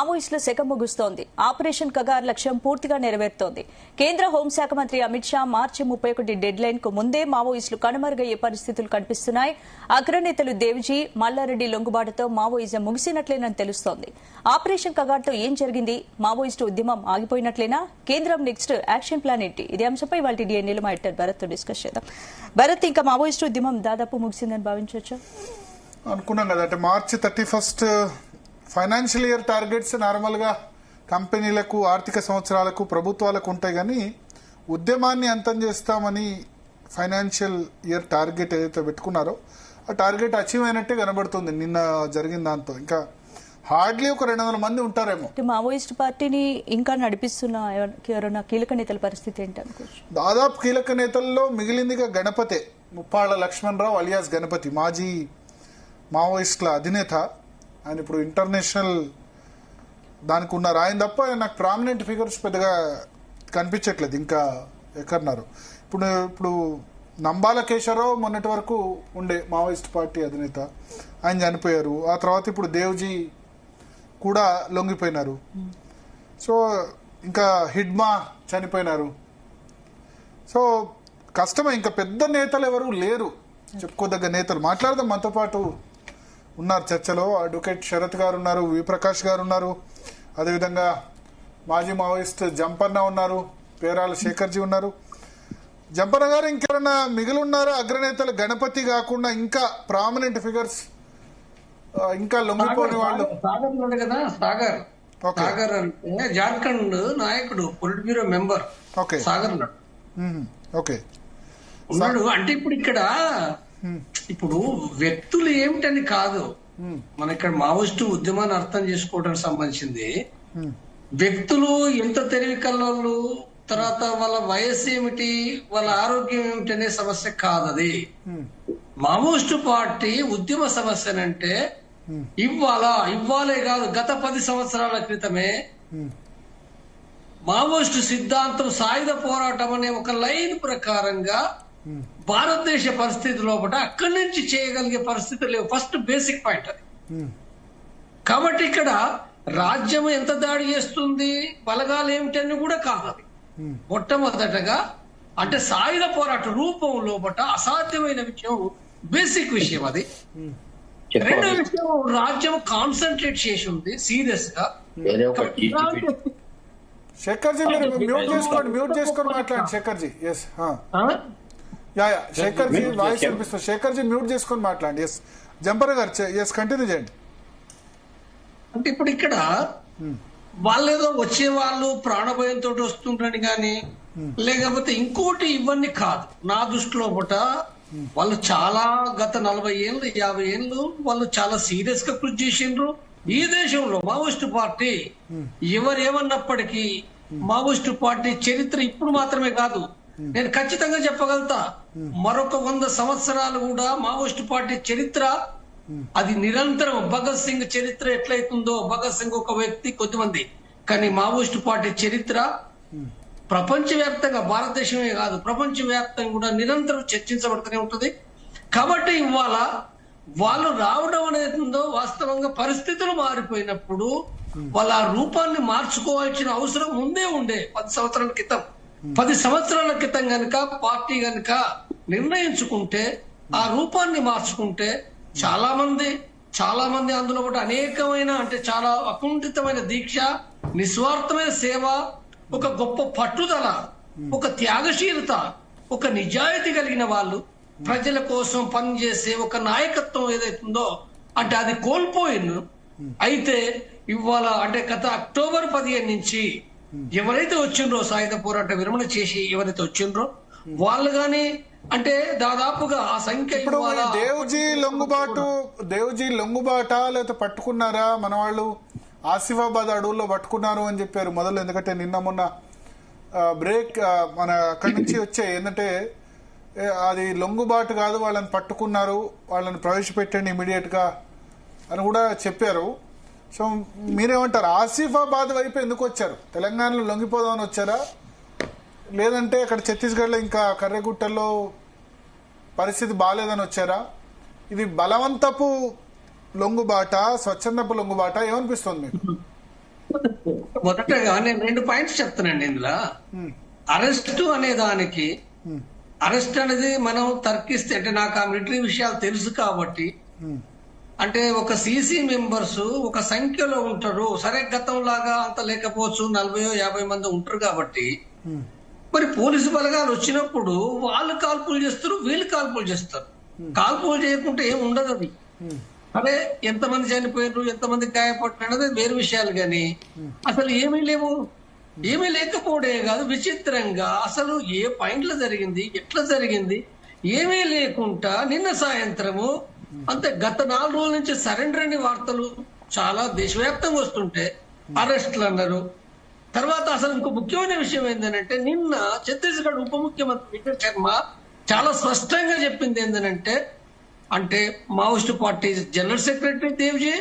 మావోయిస్టుల శక ముగుస్తోంది. ఆపరేషన్ కగార్ లక్ష్యం పూర్తిగా నెరవేరుతోంది. కేంద్ర హోంశాఖ మంత్రి అమిత్ షా మార్చి 31 డెడ్ లైన్ కు ముందే మావోయిస్టులు కనుమరుగయ్యే పరిస్థితులు కనిపిస్తున్నాయి. అగ్రనేతలు దేవ్జీ, మల్లారెడ్డి లొంగుబాటుతో మావోయిజం ముగిసినట్లేనని తెలుస్తోంది. ఆపరేషన్ కగార్తో ఏం జరిగింది? మావోయిస్టు ఉద్యమం ఆగిపోయినట్లేనా? కేంద్రం నెక్స్ట్ యాక్షన్ ప్లాన్ ఏంటి? ఇదే అంశంపై వాళ్ళ డిఎన్ఏలో మా ఎడిటర్ భరత్ తో డిస్కస్ చేద్దాం. భరత్, ఇంకా మావోయిస్టు ఉద్యమం దాదాపు ముగిసిందని భావించవచ్చు అనుకున్నాం కదా. అంటే మార్చి 31 ఫైనాన్షియల్ ఇయర్ టార్గెట్స్ నార్మల్ గా కంపెనీలకు, ఆర్థిక సంవత్సరాలకు, ప్రభుత్వాలకు ఉంటాయి. కానీ ఉద్యమాన్ని అంతం చేస్తామని ఫైనాన్షియల్ ఇయర్ టార్గెట్ ఏదైతే పెట్టుకున్నారో ఆ టార్గెట్ అచీవ్ అయినట్టే కనబడుతుంది నిన్న జరిగిన దాంతో. ఇంకా హార్డ్లీ ఒక 200 మంది ఉంటారేమో. మావోయిస్ట్ పార్టీని ఇంకా నడిపిస్తున్న ఎవరైనా కీలక నేతల పరిస్థితి ఏంటి అనుకోవచ్చు? దాదాపు కీలక నేతల్లో మిగిలిందిగా గణపతే, ముప్పాళ్ల లక్ష్మణరావు అలియాస్ గణపతి, మాజీ మావోయిస్టుల అధినేత. ఆయన ఇప్పుడు ఇంటర్నేషనల్ దానికి ఉన్నారు. ఆయన తప్ప నాకు ప్రామినెంట్ ఫిగర్స్ పెద్దగా కనిపించట్లేదు. ఇంకా ఎక్కడున్నారు ఇప్పుడు నంబాల కేశవరావు మొన్నటి వరకు ఉండే మావోయిస్ట్ పార్టీ అధినేత, ఆయన చనిపోయారు. ఆ తర్వాత ఇప్పుడు దేవ్జీ కూడా లొంగిపోయినారు. సో ఇంకా హిడ్మా చనిపోయినారు. సో కష్టమే. ఇంకా పెద్ద నేతలు ఎవరు లేరు, చెప్పుకోదగ్గ నేతలు. మాట్లాడదాం. మనతో పాటు ఉన్నారు చర్చలో అడ్వకేట్ శరత్ గారు ఉన్నారు, వి ప్రకాష్ గారు ఉన్నారు, అదేవిధంగా మాజీ మావోయిస్ట్ జంపన్న ఉన్నారు, పేరాల శేఖర్జీ ఉన్నారు. జంపన్న గారు, ఇంకెవరన్నా మిగిలి ఉన్నారా అగ్రనేతలు గణపతి కాకుండా ఇంకా ప్రామినెంట్ ఫిగర్స్, ఇంకా లొంగిపోని వాళ్ళు? సాగర్ అంటే జార్ఖండ్ నాయకుడు, పొలిట్ బ్యూరో మెంబర్ సాగర్ ఉన్నాడు. అంటే ఇప్పుడు ఇక్కడ ఇప్పుడు వ్యక్తులు ఏమిటని కాదు, మన ఇక్కడ మావోయిస్టు ఉద్యమాన్ని అర్థం చేసుకోవడానికి సంబంధించింది. వ్యక్తులు ఎంత తెలివి కల్లోళ్ళు, తర్వాత వాళ్ళ వయస్సు ఏమిటి, వాళ్ళ ఆరోగ్యం ఏమిటి అనే సమస్య కాదు అది. మావోయిస్టు పార్టీ ఉద్యమ సమస్యనంటే ఇవ్వాలే కాదు, గత 10 సంవత్సరాల క్రితమే మావోయిస్టు సిద్ధాంతం సాయుధ పోరాటం అనే ఒక లైన్ ప్రకారంగా భారతదేశ పరిస్థితి లోపల అక్కడి నుంచి చేయగలిగే పరిస్థితి లేవు. ఫస్ట్ బేసిక్ పాయింట్ అది. కాబట్టి ఇక్కడ రాజ్యం ఎంత దాడి చేస్తుంది, బలగాలు ఏమిటని కూడా కాదు అది. మొట్టమొదటగా అంటే సాయుధ పోరాట రూపం లోపల అసాధ్యమైన విషయం, బేసిక్ విషయం అది. రెండో విషయం, రాజ్యం కాన్సన్ట్రేట్ చేసి ఉంది సీరియస్ గా. శేఖర్జీ మీరు మ్యూట్ చేసుకొని మాట్లాడండి. శేఖర్జీ శేఖర్జీ వాయిస్ వినిపిస్తుంది. శేఖర్జీ మ్యూట్ చేసుకొని మాట్లాడండి. ఎస్ జంపర్ గారు కంటిన్యూ చేయండి. అంటే ఇప్పుడు ఇక్కడ వాళ్ళేదో వచ్చే వాళ్ళు ప్రాణభయంతో వస్తుంటారని కానీ, లేకపోతే ఇంకోటి ఇవన్నీ కాదు. నా దృష్టిలో పూట వాళ్ళు చాలా గత 40 ఏళ్ళు 50 ఏళ్ళు వాళ్ళు చాలా సీరియస్ గా కృషి చేసిండ్రు. ఈ దేశంలో మావోయిస్టు పార్టీ ఎవరేమన్నప్పటికీ మావోయిస్టు పార్టీ చరిత్ర ఇప్పుడు మాత్రమే కాదు, నేను ఖచ్చితంగా చెప్పగలుగుతా, మరొక 100 సంవత్సరాలు కూడా మావోయిస్టు పార్టీ చరిత్ర అది నిరంతరం. భగత్ సింగ్ చరిత్ర ఎట్లయితుందో, భగత్ సింగ్ ఒక వ్యక్తి, కొద్దిమంది, కానీ మావోయిస్టు పార్టీ చరిత్ర ప్రపంచవ్యాప్తంగా, భారతదేశమే కాదు ప్రపంచవ్యాప్తంగా కూడా నిరంతరం చర్చించబడుతూనే ఉంటుంది. కాబట్టి ఇవాళ వాళ్ళు రావడం అనేది ఉందో, వాస్తవంగా పరిస్థితులు మారిపోయినప్పుడు వాళ్ళ ఆ రూపాన్ని మార్చుకోవాల్సిన అవసరం ముందే ఉండే. 10 సంవత్సరాల క్రితం 10 సంవత్సరాల క్రితం గనక పార్టీ గనక నిర్ణయించుకుంటే, ఆ రూపాన్ని మార్చుకుంటే చాలా మంది అందులో కూడా అనేకమైన, అంటే చాలా అకుంఠితమైన దీక్ష, నిస్వార్థమైన సేవ, ఒక గొప్ప పట్టుదల, ఒక త్యాగశీలత, ఒక నిజాయితీ కలిగిన వాళ్ళు, ప్రజల కోసం పనిచేసే ఒక నాయకత్వం ఏదైతుందో అంటే అది కోల్పోయింది. అయితే ఇవాళ అంటే గత అక్టోబర్ 15 నుంచి ఎవరైతే వచ్చిండ్రో, సాయుధ పోరాట విరమణ చేసి ఎవరైతే వచ్చిండ్రో వాళ్ళు గాని, అంటే దాదాపుగా ఆ సంఖ్య ఇప్పుడు దేవ్జీ లొంగుబాట లేకపోతే పట్టుకున్నారా? మన వాళ్ళు ఆసిఫాబాద్ అడవుల్లో పట్టుకున్నారు అని చెప్పారు మొదలు. ఎందుకంటే నిన్న మొన్న బ్రేక్ మన అక్కడి నుంచి వచ్చే ఏంటంటే అది లొంగుబాటు కాదు, వాళ్ళని పట్టుకున్నారు, వాళ్ళని ప్రవేశపెట్టండి ఇమీడియట్ గా అని కూడా చెప్పారు. సో మీరేమంటారు? ఆసిఫాబాద్ వైపు ఎందుకు వచ్చారు? తెలంగాణలో లొంగిపోదామని వచ్చారా, లేదంటే అక్కడ ఛత్తీస్గఢ్లో ఇంకా కర్రెగుట్టల్లో పరిస్థితి బాగాలేదని వచ్చారా? ఇది బలవంతపు లొంగుబాట, స్వచ్ఛందపు లొంగుబాట, ఏమనిపిస్తుంది మీకు? మొదటగా నేను 2 పాయింట్స్ చెప్తానండి ఇందులో. అరెస్టు అనే దానికి, అరెస్ట్ అనేది మనం తర్కిస్తే, అంటే నాకు ఆ మిలిటరీ విషయాలు తెలుసు కాబట్టి, అంటే ఒక సీసీ మెంబర్స్ ఒక సంఖ్యలో ఉంటారు. సరే గతంలాగా అంత లేకపోవచ్చు, 40-50 మంది ఉంటారు కాబట్టి మరి పోలీసు బలగాలు వచ్చినప్పుడు వాళ్ళు కాల్పులు చేస్తారు, వీళ్ళు కాల్పులు చేస్తారు. కాల్పులు చేయకుంటే ఏం ఉండదు. అది అదే ఎంతమంది చనిపోయారు, ఎంతమంది గాయపడ్డారు అనేది వేరు విషయాలు. కానీ అసలు ఏమీ లేవు. ఏమీ లేకపోవడే కాదు, విచిత్రంగా అసలు ఏ పాయింట్లో జరిగింది, ఎట్లా జరిగింది ఏమీ లేకుండా నిన్న సాయంత్రము అంతే. గత 4 రోజుల నుంచి సరెండర్ అని వార్తలు చాలా దేశవ్యాప్తంగా వస్తుంటే అరెస్టులు అన్నారు. తర్వాత అసలు ఇంకో ముఖ్యమైన విషయం ఏంటంటే, నిన్న ఛత్తీస్గఢ్ ఉప ముఖ్యమంత్రి విజయ్ శర్మ చాలా స్పష్టంగా చెప్పింది ఏంటంటే, అంటే Maoist party general secretary Devji,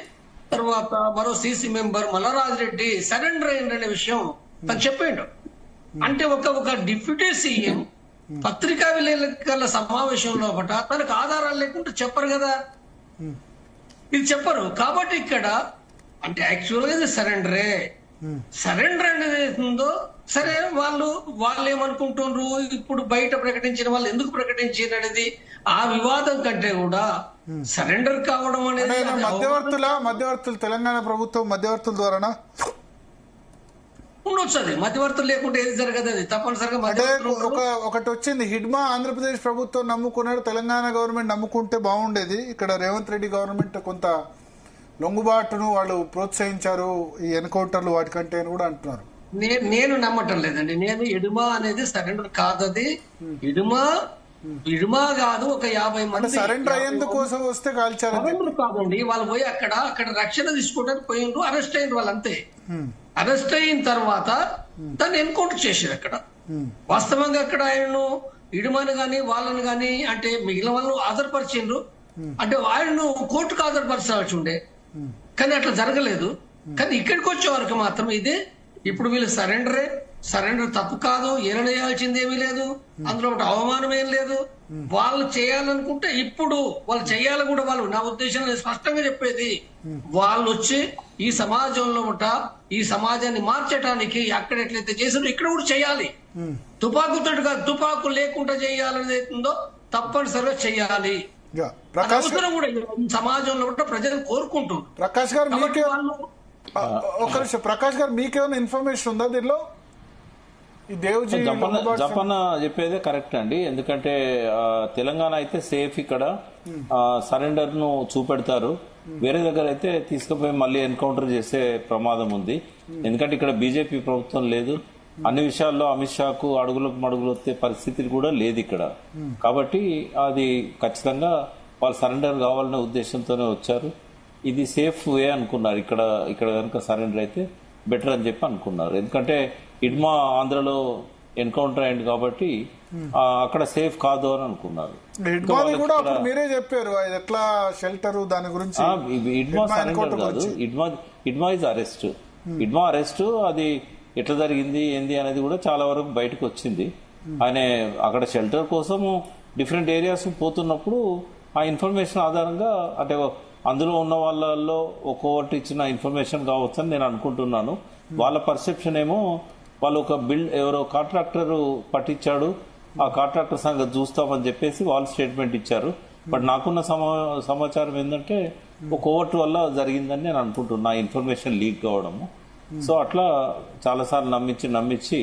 తర్వాత మరో సీసీ మెంబర్ మల్లరాజ్ రెడ్డి సరెండర్ అయ్యిందనే విషయం తను చెప్పాడు. అంటే ఒక డిప్యూటీ సీఎం పత్రికా విలేకరుల సమావేశంలో తనకు ఆధారాలు లేకుండా చెప్పరు కదా, ఇది చెప్పరు. కాబట్టి ఇక్కడ అంటే యాక్చువల్ గా ఇది సరెండరే. సరెండర్ అనేది ఉందో సరే, వాళ్ళు ఏమనుకుంటున్నారు, ఇప్పుడు బయట ప్రకటించిన వాళ్ళు ఎందుకు ప్రకటించారు అనేది ఆ వివాదం కంటే కూడా సరెండర్ కావడం అనేది మధ్యవర్తులు తెలంగాణ ప్రభుత్వం మధ్యవర్తుల ద్వారానా ఉండొచ్చు. అది మధ్యవర్తులు లేకుంటే ఏది జరగదు. అది తప్పనిసరిగా ఒకటి వచ్చింది, హిడ్మా ఆంధ్రప్రదేశ్ ప్రభుత్వం నమ్ముకున్నాడు, తెలంగాణ గవర్నమెంట్ నమ్ముకుంటే బాగుండేది. ఇక్కడ రేవంత్ రెడ్డి గవర్నమెంట్ కొంత లొంగుబాటును వాళ్ళు ప్రోత్సహించారు ఈ ఎన్కౌంటర్లు వాటికంటే అని కూడా అంటున్నారు. నేను నమ్మటం లేదండి. నేను ఇడుమా అనేది సరెండర్ కాదు. అది ఇడుమా కాదు. ఒక 50 మంది సరెండర్ అయ్యేందుకు కోసం వస్తే కాల్చారు. సరెండర్ కాదండి, వాళ్ళు పోయి అక్కడ రక్షణ తీసుకోవడానికి పోయిండ్రు, అరెస్ట్ అయిన వాళ్ళు అంతే. అరెస్ట్ అయిన తర్వాత దాన్ని ఎన్కౌంటర్ చేశారు అక్కడ. వాస్తవంగా అక్కడ ఆయనను ఇడుమని గాని వాళ్ళని గాని అంటే మిగిలిన వాళ్ళు ఆధారపరిచిండ్రు. అంటే ఆయనను కోర్టుకు ఆధారపరచాల్సి ఉండే, కానీ అట్లా జరగలేదు. కానీ ఇక్కడికి వచ్చే వరకు మాత్రం ఇది ఇప్పుడు వీళ్ళు సరెండర్ తప్పు కాదు, ఏలనేయాల్సింది ఏమీ లేదు, అందులో ఒకటి అవమానం ఏం లేదు. వాళ్ళు చేయాలనుకుంటే ఇప్పుడు వాళ్ళు చేయాలి కూడా. వాళ్ళు నా ఉద్దేశంలో స్పష్టంగా చెప్పేది, వాళ్ళు వచ్చి ఈ సమాజంలో ఈ సమాజాన్ని మార్చడానికి అక్కడ ఎట్లయితే చేసారో ఇక్కడ కూడా చేయాలి. తుపాకుతో కాదు, తుపాకు లేకుండా చేయాలనేది ఉందో తప్పనిసరిగా చేయాలి. అవసరం కూడా సమాజంలో కూడా ప్రజలు కోరుకుంటున్నారు. ప్రకాష్ గారు ఒక నిమిషం, ప్రకాష్ గారు మీకేమైనా ఇన్ఫర్మేషన్ ఉందా దీనిలో? జపన్న చెప్పేదే కరెక్ట్ అండి. ఎందుకంటే తెలంగాణ అయితే సేఫ్, ఇక్కడ సరెండర్ ను చూపెడతారు. వేరే దగ్గర అయితే తీసుకుపోయి మళ్ళీ ఎన్కౌంటర్ చేసే ప్రమాదం ఉంది. ఎందుకంటే ఇక్కడ బీజేపీ ప్రభుత్వం లేదు. అన్ని విషయాల్లో అమిత్ షాకు అడుగులకు మడుగులు వచ్చే పరిస్థితి కూడా లేదు ఇక్కడ. కాబట్టి అది ఖచ్చితంగా వాళ్ళు సరెండర్ కావాలనే ఉద్దేశంతోనే వచ్చారు. ఇది సేఫ్ వే అనుకున్నారు. ఇక్కడ కనుక సరెండర్ అయితే బెటర్ అని చెప్పి అనుకున్నారు. ఎందుకంటే ఇడ్మా ఆంధ్రలో ఎన్కౌంటర్ అయింది కాబట్టి అక్కడ సేఫ్ కాదు అని అనుకున్నారు. మీరే చెప్పారు ఎట్లా షెల్టర్ దాని గురించి. ఇడ్మా సరెండర్ కాదు, Hidma is arrest. Hidma arrest అది ఎట్లా జరిగింది ఏంది అనేది కూడా చాలా వరకు బయటకు వచ్చింది. ఆయన అక్కడ షెల్టర్ కోసం డిఫరెంట్ ఏరియాస్ పోతున్నప్పుడు ఆ ఇన్ఫర్మేషన్ ఆధారంగా అంటే అందులో ఉన్న వాళ్ళల్లో ఒక్కొక్కటి ఇచ్చిన ఇన్ఫర్మేషన్ కావచ్చు అని నేను అనుకుంటున్నాను. వాళ్ళ పర్సెప్షన్ ఏమో వాళ్ళు ఒక ఎవరో కాంట్రాక్టర్ పట్టించాడు, ఆ కాంట్రాక్టర్ సంగతి చూస్తామని చెప్పేసి వాళ్ళు స్టేట్మెంట్ ఇచ్చారు. బట్ నాకున్న సమాచారం ఏంటంటే ఒక కోవర్ట్ వల్ల జరిగిందని నేను అనుకుంటున్నా, ఇన్ఫర్మేషన్ లీక్ కావడము. సో అట్లా చాలాసార్లు నమ్మించి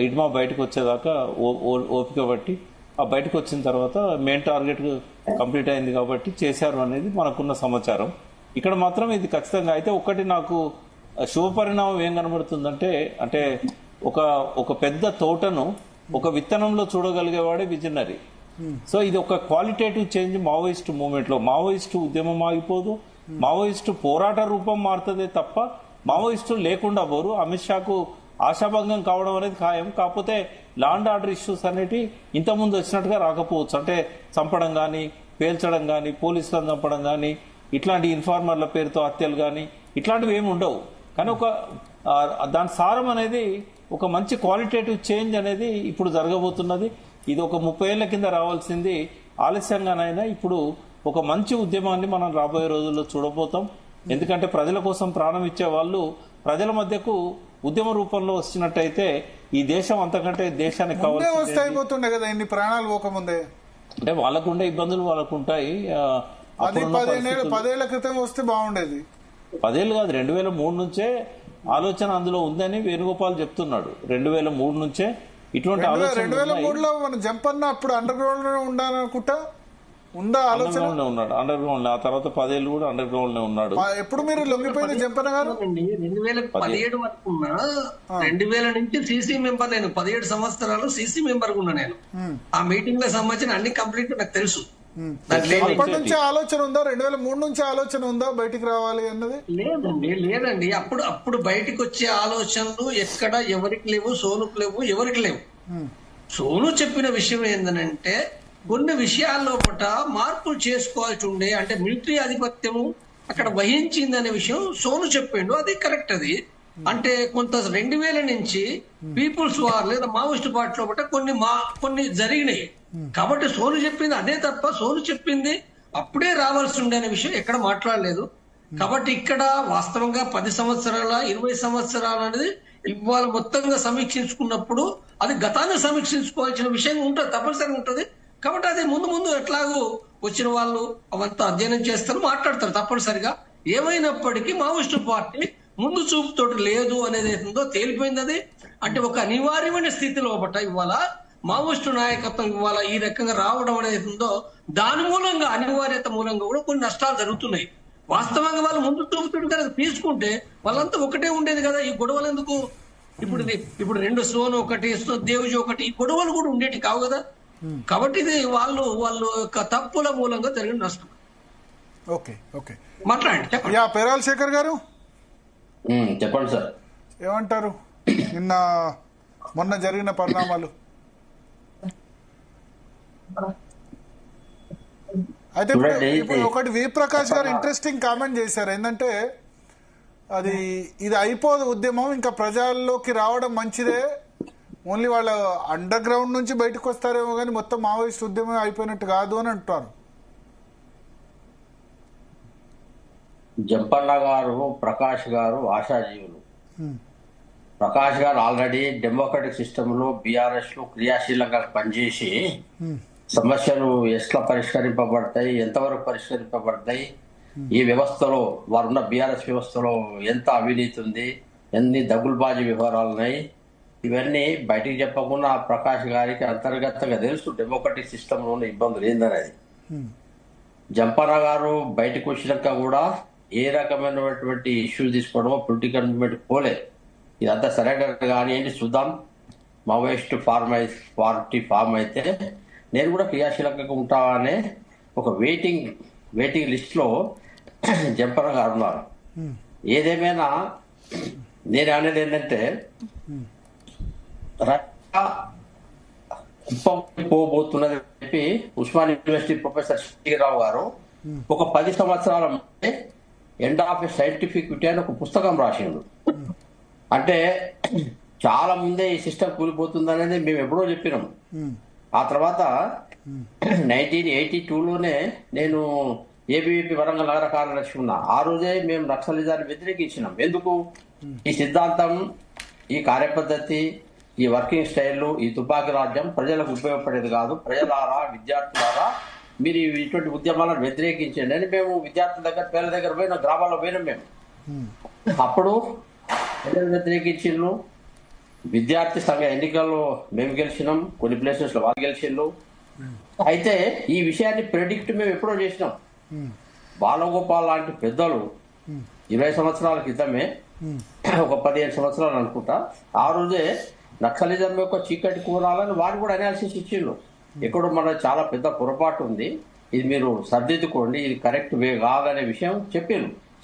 ఇడ్మా బయటకు వచ్చేదాకా ఓపిక పట్టి ఆ బయటకు వచ్చిన తర్వాత మెయిన్ టార్గెట్ కంప్లీట్ అయింది కాబట్టి చేశారు అనేది మనకున్న సమాచారం. ఇక్కడ మాత్రం ఇది ఖచ్చితంగా అయితే ఒకటి నాకు శుభ పరిణామం ఏం కనబడుతుందంటే, అంటే ఒక పెద్ద తోటను ఒక విత్తనంలో చూడగలిగేవాడే విజనరీ. సో ఇది ఒక క్వాలిటేటివ్ చేంజ్ మావోయిస్ట్ మూవ్మెంట్ లో. మావోయిస్టు ఉద్యమం ఆగిపోదు, మావోయిస్టు పోరాట రూపం మారుతుందే తప్ప మావోయిస్టులు లేకుండా పోరు. అమిత్ షాకు ఆశాభంగం కావడం అనేది ఖాయం. కాకపోతే లా అండ్ ఆర్డర్ ఇష్యూస్ అనేవి ఇంతకుముందు వచ్చినట్టుగా రాకపోవచ్చు. అంటే చంపడం కానీ, పేల్చడం కానీ, పోలీసులను చంపడం కానీ, ఇట్లాంటి ఇన్ఫార్మర్ల పేరుతో హత్యలు కానీ ఇట్లాంటివి ఏమి ఉండవు. కానీ దాని సారం అనేది ఒక మంచి క్వాలిటేటివ్ చేంజ్ అనేది ఇప్పుడు జరగబోతున్నది. ఇది ఒక 30 ఏళ్ల కింద రావాల్సింది ఆలస్యంగానైనా ఇప్పుడు ఒక మంచి ఉద్యమాన్ని మనం రాబోయే రోజుల్లో చూడబోతాం. ఎందుకంటే ప్రజల కోసం ప్రాణం ఇచ్చే వాళ్ళు ప్రజల మధ్యకు ఉద్యమ రూపంలో వచ్చినట్టయితే ఈ దేశం అంతకంటే దేశానికి వస్తే కావాల్సింది అయిపోతుండే కదా ఇన్ని ప్రాణాలు పోకముందే. అంటే వాళ్ళకుండే ఇబ్బందులు వాళ్ళకుంటాయి. 10 ఏళ్ల క్రితం వస్తే బాగుండేది. 10 ఏళ్ళు కాదు, 2003 నుంచే ఆలోచన అందులో ఉందని వేణుగోపాల్ చెప్తున్నాడు. 2003 నుంచే ఇటువంటి ఆలోచన 2003లో మన జంపన్న అప్పుడు అండర్ గ్రౌండ్ లో ఉండాలనుకుంటా. ఉందా ఆలోచన? ఉన్నాడు అండర్ గ్రౌండ్. ఆ తర్వాత 10 ఏళ్ళు కూడా అండర్ గ్రౌండ్ లో ఉన్నాడు. ఎప్పుడు మీరు లొంగిపోయింది జంపన్న గారు? 2017 వరకు ఉన్నా. 2000 నుంచి సీసీ మెంబర్ నేను. 17 సంవత్సరాలు సీసీ మెంబర్ ఉన్నా నేను. ఆ మీటింగ్ లో సంబంధించిన అన్ని కంప్లీట్ నాకు తెలుసు. అప్పటి నుంచి ఆలోచన ఉందా? 2003 నుంచి ఆలోచన ఉందా బయటికి రావాలి అన్నది? లేదండి. అప్పుడు బయటికి వచ్చే ఆలోచనలు ఎక్కడ ఎవరికి లేవు, సోనుకు లేవు, ఎవరికి లేవు. సోను చెప్పిన విషయం ఏంటంటే కొన్ని విషయాల్లో పట మార్పులు చేసుకోవాల్సి ఉండే, అంటే మిలిటరీ ఆధిపత్యము అక్కడ వహించిందనే విషయం సోను చెప్పిండు. అది కరెక్ట్. అది అంటే కొంత 2000 నుంచి పీపుల్స్ వార్ లేదా మావోయిస్ట్ పార్టీలో పట కొన్ని జరిగినాయి. కాబట్టి సోను చెప్పింది అదే తప్ప సోను చెప్పింది అప్పుడే రావాల్సి ఉండే అనే విషయం ఎక్కడ మాట్లాడలేదు. కాబట్టి ఇక్కడ వాస్తవంగా 10 సంవత్సరాల 20 సంవత్సరాలు అనేది ఇవాళ మొత్తంగా సమీక్షించుకున్నప్పుడు అది గతాన్ని సమీక్షించుకోవాల్సిన విషయం ఉంటుంది, తప్పనిసరిగా ఉంటుంది. కాబట్టి అది ముందు ఎట్లాగో వచ్చిన వాళ్ళు అవంతా అధ్యయనం చేస్తారు, మాట్లాడతారు తప్పనిసరిగా. ఏమైనప్పటికీ మావోయిస్టు పార్టీ ముందు చూపుతో లేదు అనేది ఏందో తేలిపోయింది. అది అంటే ఒక అనివార్యమైన స్థితిలో పట్ట ఇవాళ మావోయిస్టు నాయకత్వం ఇవాళ ఈ రకంగా రావడం అనేది ఉందో దాని మూలంగా అనివార్యత మూలంగా కూడా కొన్ని నష్టాలు జరుగుతున్నాయి. వాస్తవంగా వాళ్ళు ముందు చూపుతుడు కనుక తీసుకుంటే వాళ్ళంతా ఒకటే ఉండేది కదా. ఈ గొడవలు ఎందుకు? ఇప్పుడు 2 సోను ఒకటి, దేవుజీ ఒకటి, ఈ గొడవలు కూడా ఉండేటి కావు కదా. కాబట్టి ఇది వాళ్ళు యొక్క తప్పుల మూలంగా జరిగిన నష్టం. ఓకే మాట్లాడండి, చెప్పండి. పేరాల శేఖర్ గారు చెప్పండి సార్, ఏమంటారు మొన్న జరిగిన పరిణామాలు? అయితే ఇప్పుడు ఒకటి వి ప్రకాష్ గారు ఇంట్రెస్టింగ్ కామెంట్ చేశారు. ఏంటంటే ఇది అయిపోదు ఉద్యమం, ఇంకా ప్రజల్లోకి రావడం మంచిదే, ఓన్లీ వాళ్ళ అండర్ గ్రౌండ్ నుంచి బయటకు వస్తారేమో కానీ మొత్తం మావోయిస్ట్ ఉద్యమం అయిపోయినట్టు కాదు అని అంటారు. జంపన్న గారు, ప్రకాష్ గారు ఆశాజీవులు. ప్రకాష్ గారు ఆల్రెడీ డెమోక్రటిక్ సిస్టమ్ లో బీఆర్ఎస్ లో క్రియాశీలంగా పనిచేసి సమస్యలు ఎట్లా పరిష్కరింపబడతాయి, ఎంతవరకు పరిష్కరింపబడతాయి, ఈ వ్యవస్థలో వారున్న బీఆర్ఎస్ వ్యవస్థలో ఎంత అవినీతి ఉంది, ఎన్ని దగులుబాజీ వ్యవహారాలు ఉన్నాయి, ఇవన్నీ బయటికి చెప్పకుండా ప్రకాష్ గారికి అంతర్గతంగా తెలుసు డెమోక్రటిక్ సిస్టమ్ లోని ఇబ్బందులు ఏందనేది. జంపన్న గారు బయటకు వచ్చినాక కూడా ఏ రకమైనటువంటి ఇష్యూ తీసుకోవడమో పొలిటికల్ మూవ్మెంట్ పోలే. ఇదంతా సరైన కానీ ఏంటి చూద్దాం. మావోయిస్ట్ పార్టీ ఫామ్ అయితే నేను కూడా క్రియాశీలకంగా ఉంటామనే ఒక వెయిటింగ్ లిస్ట్ లో జంపన్న గారు ఉన్నారు. ఏదేమైనా నేను అనేది ఏంటంటే పోబోతున్నది చెప్పి ఉస్మాన్ యూనివర్సిటీ ప్రొఫెసర్ శ్రీరావు గారు ఒక 10 సంవత్సరాల ముందే end of a scientific witty అని ఒక పుస్తకం రాసిండు. అంటే చాలా ముందే ఈ సిస్టమ్ కూలిపోతుంది అనేది మేము ఎప్పుడో చెప్పినాం. ఆ తర్వాత 1982లోనే నేను ఏబీవీపీ వరంగల్ నగర కార్యదర్శి ఉన్నా. ఆ రోజే మేము నక్సలిజాన్ని వ్యతిరేకించినాం. ఎందుకు? ఈ సిద్ధాంతం, ఈ కార్యపద్ధతి, ఈ వర్కింగ్ స్టైల్, ఈ తుపాకీ రాజ్యం ప్రజలకు ఉపయోగపడేది కాదు. ప్రజలారా, విద్యార్థులారా, మీరు ఇటువంటి ఉద్యమాలను వ్యతిరేకించండి అని మేము విద్యార్థుల దగ్గర, పేర్ల దగ్గర పోయిన గ్రామాల్లో పోయినాం. మేము అప్పుడు ప్రజలు వ్యతిరేకించిండ్రు. విద్యార్థి సంఘ ఎన్నికల్లో మేము గెలిచినాం, కొన్ని ప్లేసెస్ లో వాళ్ళు గెలిచిండ్రు. అయితే ఈ విషయాన్ని ప్రెడిక్ట్ మేము ఎప్పుడో చేసినాం. బాలగోపాల్ లాంటి పెద్దలు 20 సంవత్సరాల క్రితమే, ఒక 15 సంవత్సరాలు అనుకుంటా, ఆ రోజే నక్సలిజం యొక్క చీకటి కూరాలని వారు కూడా అనాలిసిస్ ఇచ్చిండ్రు. ఎక్కడో మన చాలా పెద్ద పొరపాటు ఉంది, ఇది మీరు సర్దిద్దుకోండి, ఇది కరెక్ట్ వే కాదనే విషయం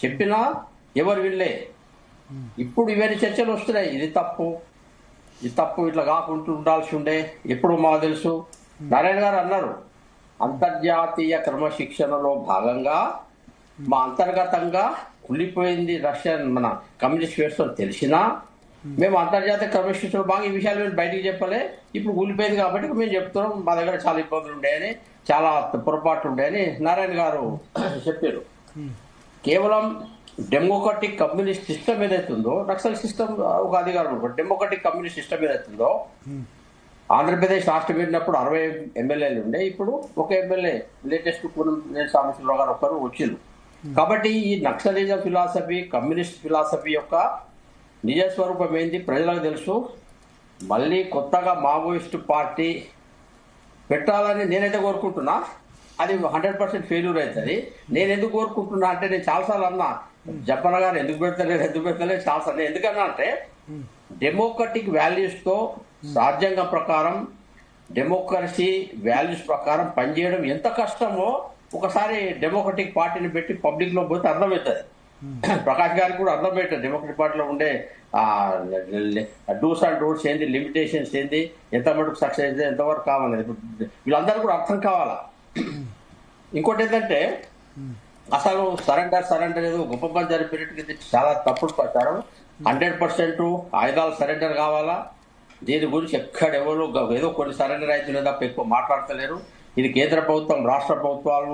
చెప్పినా ఎవరు వినలే. ఇప్పుడు ఇవన్నీ చర్చలు వస్తున్నాయి. ఇది తప్పు, ఇట్లా కాకుండా ఉండాల్సి ఉండే. ఎప్పుడు మాకు తెలుసు, నారాయణ గారు అన్నారు, అంతర్జాతీయ క్రమశిక్షణలో భాగంగా మా అంతర్గతంగా కుళ్ళిపోయింది రష్యన్ మన కమ్యూనిస్ట్ వ్యవస్థ తెలిసినా మేము అంతర్జాతీయ క్రమశిక్షణ భాగంగా ఈ విషయాలు మేము బయటికి చెప్పలే. ఇప్పుడు కూలిపోయింది కాబట్టి మేము చెప్తున్నాం, మా దగ్గర చాలా ఇబ్బందులు ఉండేయని, చాలా పొరపాట్లు ఉండేయని నారాయణ గారు చెప్పారు. కేవలం డెమోక్రటిక్ కమ్యూనిస్ట్ సిస్టమ్ ఏదైతుందో నక్సల్ సిస్టమ్ ఒక అధికారం డెమోక్రటిక్ కమ్యూనిస్ట్ సిస్టమ్ ఏదైతుందో ఆంధ్రప్రదేశ్ రాష్ట్రం వెళ్ళినప్పుడు 60 ఎమ్మెల్యేలు ఉండే, ఇప్పుడు ఒక ఎమ్మెల్యే లేటెస్ట్ నేను సాంబశివరావు గారు ఒకరు వచ్చిండ్రు. కాబట్టి ఈ నక్సలిజం ఫిలాసఫీ కమ్యూనిస్ట్ ఫిలాసఫీ యొక్క నిజ స్వరూపం ఏంది ప్రజలకు తెలుసు. మళ్ళీ కొత్తగా మావోయిస్టు పార్టీ పెట్టాలని నేనైతే కోరుకుంటున్నా, అది 100% ఫెయిల్యూర్ అవుతుంది. నేను ఎందుకు కోరుకుంటున్నా అంటే నేను చాలాసార్లు అన్నా, జపన గారు ఎందుకు పెడతలేదు చాలాసార్లు. ఎందుకన్నా అంటే డెమోక్రటిక్ వాల్యూస్ తో రాజ్యాంగం ప్రకారం డెమోక్రసీ వాల్యూస్ ప్రకారం పనిచేయడం ఎంత కష్టమో ఒకసారి డెమోక్రటిక్ పార్టీని పెట్టి పబ్లిక్ లో పోతే అర్థమవుతుంది. ప్రకాష్ గారికి కూడా అర్థమవుతుంది డెమోక్రటిక్ పార్టీలో ఉండే డూస్ అండ్ డోట్స్ ఏంది, లిమిటేషన్స్ ఏంది, ఎంత మటుకు సక్సెస్ అయితే ఎంతవరకు కావాలి, వీళ్ళందరూ కూడా అర్థం కావాలా. ఇంకోటి ఏంటంటే అసలు సరెండర్ ఏదో గొప్ప పని జరిపేటట్టు చాలా తప్పుడు ప్రచారం. 100% ఆయుధాలు సరెండర్ కావాలా, దీని గురించి ఎక్కడెవరు ఏదో కొన్ని సరెండర్ అవుతుండే తప్ప ఎక్కువ మాట్లాడతలేరు. ఇది కేంద్ర ప్రభుత్వం రాష్ట్ర ప్రభుత్వాలు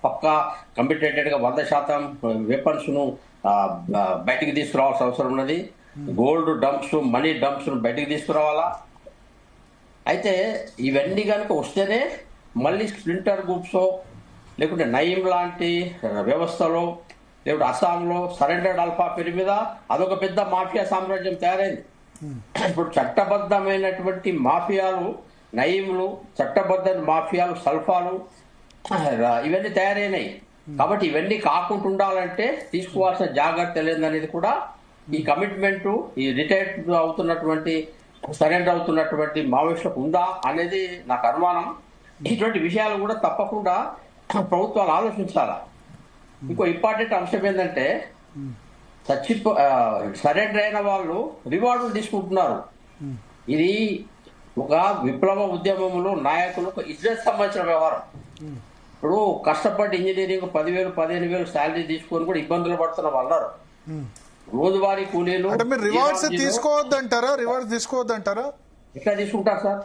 పక్కా కమిటెడ్ గా 100% వెపన్స్ ను బయటికి తీసుకురావాల్సిన అవసరం ఉన్నది. గోల్డ్ డంప్స్, మనీ డంప్స్ ను బయటికి తీసుకురావాలా. అయితే ఇవన్నీ కనుక వస్తేనే మళ్ళీ స్ప్లింటర్ గ్రూప్స్ లేకుంటే నయీం లాంటి వ్యవస్థలో లేకుంటే అస్సాంలో సరెండర్డ్ అల్ఫా పేరు మీద అదొక పెద్ద మాఫియా సామ్రాజ్యం తయారైంది. ఇప్పుడు చట్టబద్ధమైనటువంటి మాఫియాలు నయీంలు, చట్టబద్ధ మాఫియాలు సల్ఫాలు ఇవన్నీ తయారైనాయి. కాబట్టి ఇవన్నీ కాకుండా ఉండాలంటే తీసుకోవాల్సిన జాగ్రత్తలు ఏందనేది కూడా ఈ కమిట్మెంట్ ఈ రిటైర్డ్ అవుతున్నటువంటి సరెండర్ అవుతున్నటువంటి మావోయిస్టులకు ఉందా అనేది నాకు అనుమానం. ఇటువంటి విషయాలు కూడా తప్పకుండా ప్రభుత్వాలు ఆలోచించాలా. ఇంకో ఇంపార్టెంట్ అంశం ఏంటంటే సరెండర్ అయిన వాళ్ళు రివార్డులు తీసుకుంటున్నారు. ఇది ఒక విప్లవ ఉద్యమంలో నాయకులకు ఇజ్జత్ సంబంధించిన వ్యవహారం. ఇప్పుడు కష్టపడి ఇంజనీరింగ్ 10,000 15,000 శాలరీ తీసుకొని కూడా ఇబ్బందులు పడుతున్న వాళ్ళు రోజువారీ కూలీలు. రివార్డ్స్ తీసుకోవద్దంటారా? ఎట్లా తీసుకుంటారు సార్?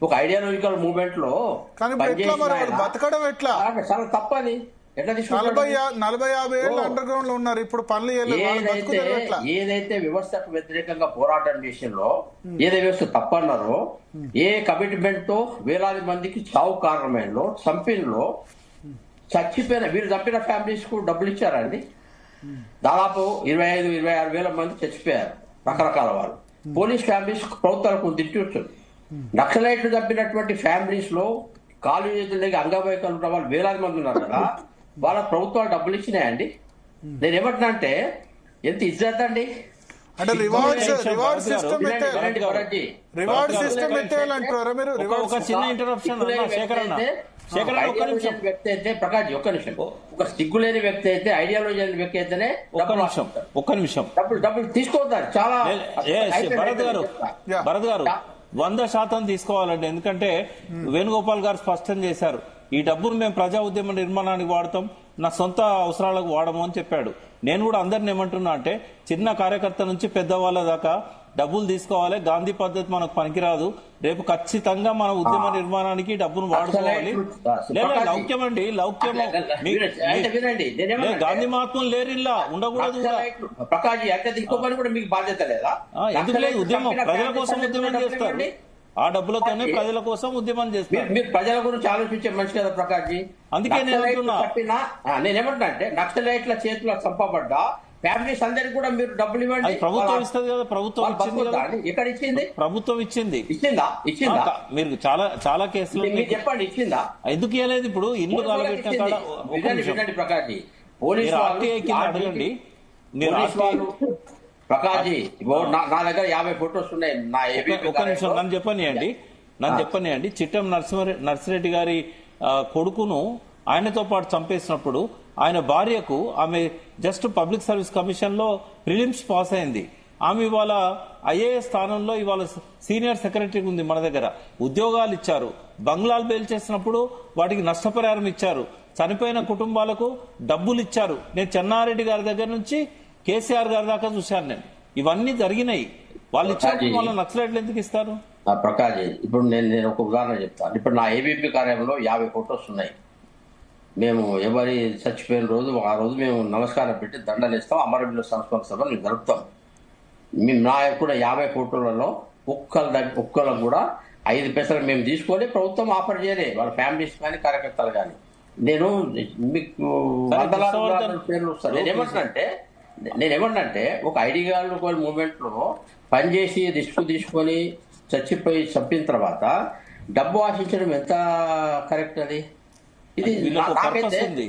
ఒక ఐడియాలజికల్ మూవ్మెంట్ లో బతకడం ఎట్లా చాలా తప్పది. ఎట్లా 40-50 ఏళ్ళు అండర్ గ్రౌండ్ లో ఉన్నారు, ఇప్పుడు పనులు ఏదైతే వ్యవస్థకు వ్యతిరేకంగా పోరాటం విషయంలో ఏదైతే వ్యవస్థ తప్పన్నారో, ఏ కమిట్మెంట్ తో వేలాది మందికి చావు కారణమైనలో చంపినలో చచ్చిపోయిన వీరు చంపిన ఫ్యామిలీస్ కు డబ్బులు ఇచ్చారండి. దాదాపు 25-26 వేల మంది చచ్చిపోయారు రకరకాల వాళ్ళు. పోలీస్ ఫ్యామిలీస్ ప్రభుత్వాలకు తిట్టి నక్సలైట్లు చంపినటువంటి ఫ్యామిలీస్ లో కాలు చేతులు అంగవైకలు ఉన్న వాళ్ళు వేలాది మంది ఉన్నారు కదా, వాళ్ళ ప్రభుత్వాలు డబ్బులు ఇచ్చినాయండి. నేను ఏమంటున్నా అంటే ఎంత ఇజ్జత్ అండి. అంటే రివార్డ్ సిస్టమ్ ఒక చిన్న ఇంటరప్షన్ వ్యక్తి అయితే ప్రకాష్ ఒక్క నిమిషం, ఒక సిగ్గు లేని వ్యక్తి అయితే ఐడియాలజీ లేని వ్యక్తి అయితేనే ఒక్క నిమిషం డబ్బులు తీసుకోవద్దారు. చాలా భరత్ గారు 100% తీసుకోవాలండి. ఎందుకంటే వేణుగోపాల్ గారు స్పష్టం చేశారు, ఈ డబ్బును మేము ప్రజా ఉద్యమ నిర్మాణానికి వాడతాం, నా సొంత అవసరాలకు వాడము అని చెప్పాడు. నేను కూడా అందరిని ఏమంటున్నా అంటే చిన్న కార్యకర్త నుంచి పెద్దవాళ్ళ దాకా డబ్బులు తీసుకోవాలి. గాంధీ పద్ధతి మనకు పనికిరాదు. రేపు ఖచ్చితంగా మన ఉద్యమ నిర్మాణానికి డబ్బును వాడుకోవాలి. లేదా లౌక్యం అండి, లౌక్యం గాంధీ మహాత్ములు లేరిల్లా ఉండకూడదు. ఎందుకు లేదు? ఉద్యమం ప్రజల కోసం ఉద్యమం చేస్తారు. ఆ డబ్బులతోనే ప్రజల కోసం ఉద్యమం చేస్తారు. మీరు ప్రజల గురించి ఆలోచించే మనిషి కదా ప్రకాష్ జీ. అందుకే నేనేమంటున్నా అంటే నక్సలైట్ల చేతిలో చంపబడ్డా ఫ్యామిలీస్ అందరికి కూడా మీరు డబ్బులు ఇవ్వండి. ప్రభుత్వం ఇస్తుంది కదా, ప్రభుత్వం ఇచ్చింది కదా. ఎక్కడ ఇచ్చింది? ప్రభుత్వం ఇచ్చింది. ఇచ్చిందా? మీరు చాలా కేసులు చెప్పండి, ఇచ్చిందా? ఎందుకు ఇవ్వలేదు? ఇప్పుడు ఇల్లు కాలబెట్టిన కాడ ప్రకాష్ జీ పోలీసు అడగండి. ప్రకాష్ జీ నా దగ్గర 50 ఫొటోస్ ఉన్నాయి. ఒక్క నిమిషం నన్ను చెప్పనియండి. చిట్టం నర్సిరెడ్డి గారి కొడుకును ఆయనతో పాటు చంపేసినప్పుడు ఆయన భార్యకు ఆమె జస్ట్ పబ్లిక్ సర్వీస్ కమిషన్ లో ప్రిలిమ్స్ పాస్ అయింది. ఆమె ఇవాళ ఐఏఎస్ స్థానంలో ఇవాళ సీనియర్ సెక్రటరీ ఉంది. మన దగ్గర ఉద్యోగాలు ఇచ్చారు, బంగ్లాలు పేల్చేసినప్పుడు వాటికి నష్టపరిహారం ఇచ్చారు, చనిపోయిన కుటుంబాలకు డబ్బులు ఇచ్చారు. నేను చెన్నారెడ్డి గారి దగ్గర నుంచి కేసీఆర్ గారి దాకా చూశాను. నేను ఇవన్నీ జరిగినాయి. వాళ్ళు ఇచ్చారు, వాళ్ళ నక్సలైట్లు ఎందుకు ఇస్తారు? ప్రకాష్ ఇప్పుడు నేను ఒక ఉదాహరణ చెప్తాను. ఇప్పుడు నా ఏబీపీ కార్యాలయంలో 50 ఫొటోస్ ఉన్నాయి. మేము ఎవరి చచ్చిపోయిన రోజు ఆ రోజు మేము నమస్కారం పెట్టి దండలేస్తాం. అమరవీరుల సంస్మరణ సభ మేము జరుపుతాం. మేము నా కూడా 50 కోట్లలో ఒక్కళ్ళకు కూడా 5 పైసలు మేము తీసుకొని ప్రభుత్వం ఆఫర్ చేయలే, వాళ్ళ ఫ్యామిలీస్ కానీ కార్యకర్తలు కానీ. నేను మీకు వందలాది పేర్లు వస్తాను. నేనేమంటే ఒక ఐడియాలజికల్ మూవ్మెంట్ లో పనిచేసి రిస్క్ తీసుకొని చంపిన తర్వాత డబ్బు ఆశించడం ఎంత కరెక్ట్? అది ఇది వీళ్ళకు ఒక పర్పస్ ఉంది,